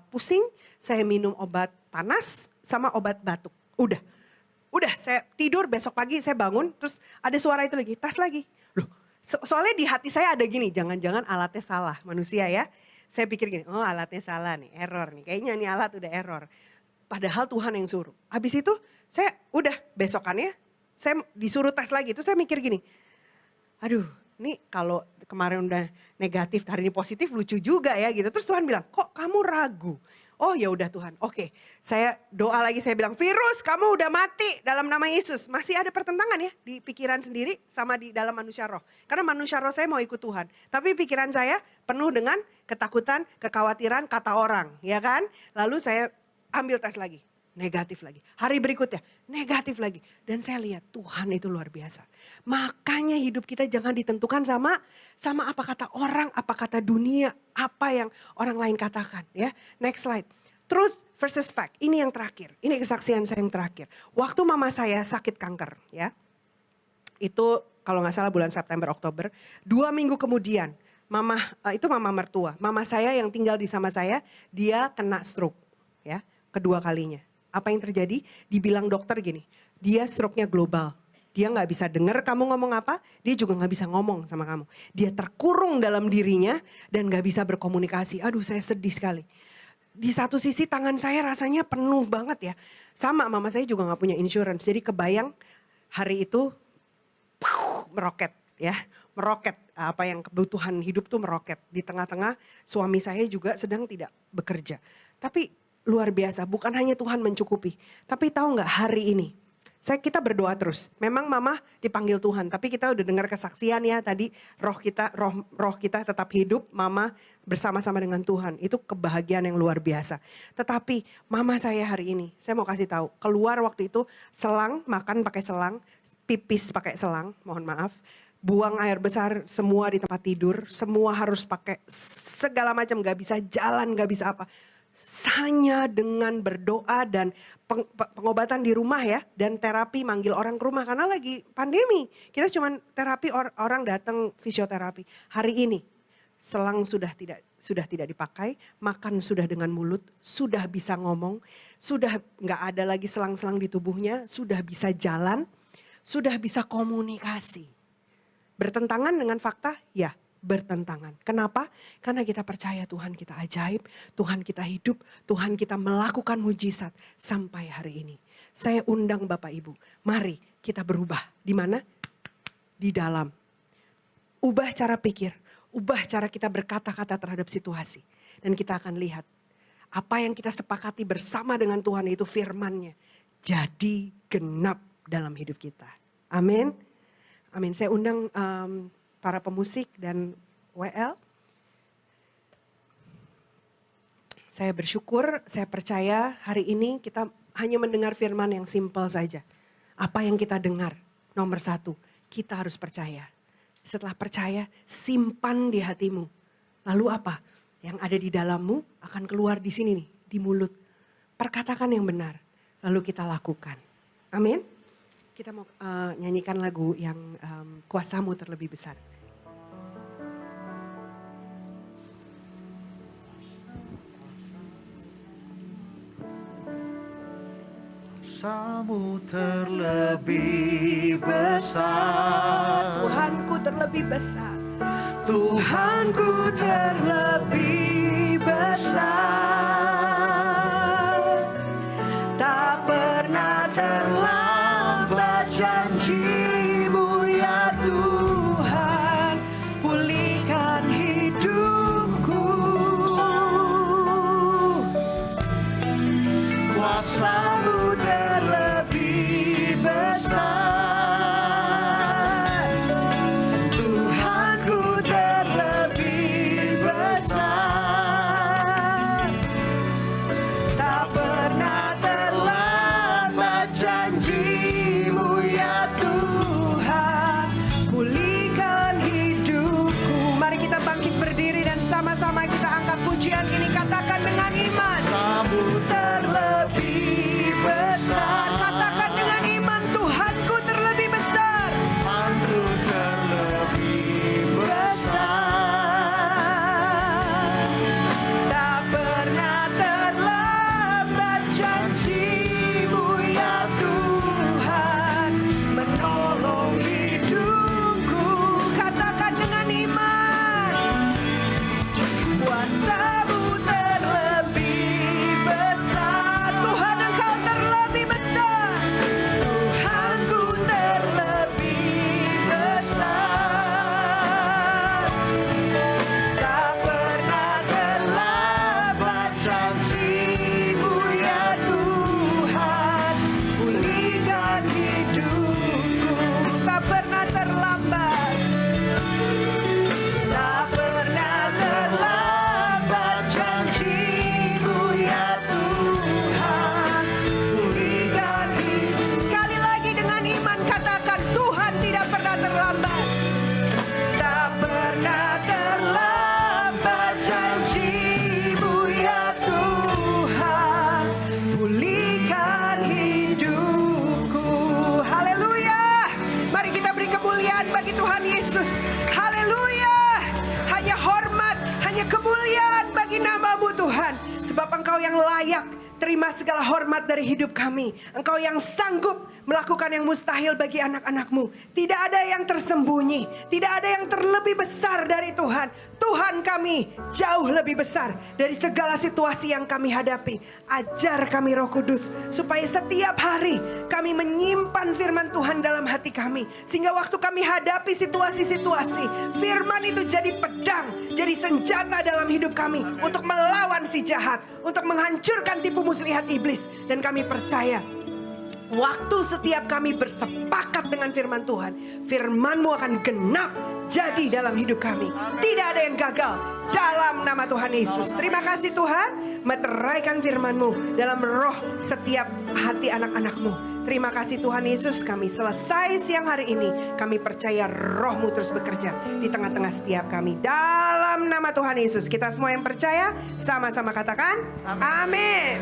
pusing, saya minum obat panas sama obat batuk. Udah saya tidur, besok pagi saya bangun, terus ada suara itu lagi, tas lagi. Loh, soalnya di hati saya ada gini, jangan-jangan alatnya salah, manusia ya. Saya pikir gini, oh alatnya salah nih, error nih. Kayaknya nih alat udah error. Padahal Tuhan yang suruh. Habis itu saya udah besokannya, saya disuruh tes lagi. Terus saya mikir gini, aduh ini kalau kemarin udah negatif, hari ini positif lucu juga ya gitu. Terus Tuhan bilang, kok kamu ragu? Oh ya udah Tuhan, oke. Saya doa lagi, saya bilang, virus kamu udah mati dalam nama Yesus. Masih ada pertentangan ya di pikiran sendiri sama di dalam manusia roh. Karena manusia roh saya mau ikut Tuhan. Tapi pikiran saya penuh dengan ketakutan, kekhawatiran, kata orang. Ya kan? Lalu saya ambil tes lagi, negatif lagi. Hari berikutnya, negatif lagi. Dan saya lihat Tuhan itu luar biasa. Makanya hidup kita jangan ditentukan sama apa kata orang, apa kata dunia, apa yang orang lain katakan. Ya, next slide. Truth versus fact. Ini yang terakhir. Ini kesaksian saya yang terakhir. Waktu mama saya sakit kanker, ya, itu kalau nggak salah bulan September Oktober. 2 minggu kemudian, itu mama mertua. Mama saya yang tinggal di sama saya, dia kena stroke, ya, kedua kalinya. Apa yang terjadi? Dibilang dokter gini, dia stroke-nya global. Dia nggak bisa dengar kamu ngomong apa, dia juga nggak bisa ngomong sama kamu. Dia terkurung dalam dirinya dan nggak bisa berkomunikasi. Aduh saya sedih sekali. Di satu sisi tangan saya rasanya penuh banget ya. Sama mama saya juga nggak punya insurance. Jadi kebayang hari itu meroket ya. Meroket, apa yang kebutuhan hidup tuh meroket. Di tengah-tengah suami saya juga sedang tidak bekerja. Tapi luar biasa, bukan hanya Tuhan mencukupi. Tapi tahu nggak hari ini, kita berdoa terus. Memang mama dipanggil Tuhan, tapi kita udah dengar kesaksian ya tadi, roh kita tetap hidup, mama bersama-sama dengan Tuhan. Itu kebahagiaan yang luar biasa. Tetapi mama saya hari ini, saya mau kasih tahu, keluar waktu itu selang, makan pakai selang, pipis pakai selang, mohon maaf. Buang air besar semua di tempat tidur, semua harus pakai segala macam, gak bisa jalan, gak bisa apa. Hanya dengan berdoa dan pengobatan di rumah ya, dan terapi manggil orang ke rumah karena lagi pandemi. Kita cuma terapi orang datang fisioterapi. Hari ini selang sudah tidak dipakai, makan sudah dengan mulut, sudah bisa ngomong, sudah nggak ada lagi selang-selang di tubuhnya, sudah bisa jalan, sudah bisa komunikasi. Bertentangan dengan fakta? Ya. Bertentangan. Kenapa? Karena kita percaya Tuhan kita ajaib, Tuhan kita hidup, Tuhan kita melakukan mujizat sampai hari ini. Saya undang Bapak Ibu, mari kita berubah. Di mana? Di dalam. Ubah cara pikir, ubah cara kita berkata-kata terhadap situasi. Dan kita akan lihat apa yang kita sepakati bersama dengan Tuhan itu firman-Nya. Jadi genap dalam hidup kita. Amin. Amin. Saya undang para pemusik dan WL. Saya bersyukur, saya percaya hari ini kita hanya mendengar firman yang simpel saja. Apa yang kita dengar? Nomor 1, kita harus percaya. Setelah percaya, simpan di hatimu. Lalu apa? Yang ada di dalammu akan keluar di sini nih, di mulut. Perkatakan yang benar, lalu kita lakukan. Amin. Kita mau nyanyikan lagu yang kuasamu terlebih besar. Kuasamu terlebih besar. Tuhanku terlebih besar. Tuhanku terlebih besar. Tak pernah terlambat janji-Mu ya Tuhan. Pulihkan hidupku. Kuasa-Mu terlebih besar. Tuhanku terlebih besar. Sebab Engkau yang layak terima segala hormat dari hidup kami. Engkau yang sanggup melakukan yang mustahil bagi anak-anak-Mu. Tidak ada yang tersembunyi, tidak ada yang terlebih besar dari Tuhan. Tuhan kami jauh lebih besar dari segala situasi yang kami hadapi. Ajar kami Roh Kudus, supaya setiap hari kami menyimpan firman Tuhan dalam hati kami. Sehingga waktu kami hadapi situasi-situasi, firman itu jadi pedang, jadi senjata dalam hidup kami untuk melawan si jahat, untuk menghancurkan tipu muslihat iblis. Dan kami percaya, waktu setiap kami bersepakat dengan firman Tuhan, firman-Mu akan genap jadi dalam hidup kami. Tidak ada yang gagal dalam nama Tuhan Yesus. Terima kasih Tuhan, meteraikan firman-Mu dalam roh setiap hati anak-anak-Mu. Terima kasih Tuhan Yesus, kami selesai siang hari ini. Kami percaya Roh-Mu terus bekerja di tengah-tengah setiap kami. Dalam nama Tuhan Yesus, kita semua yang percaya sama-sama katakan amin.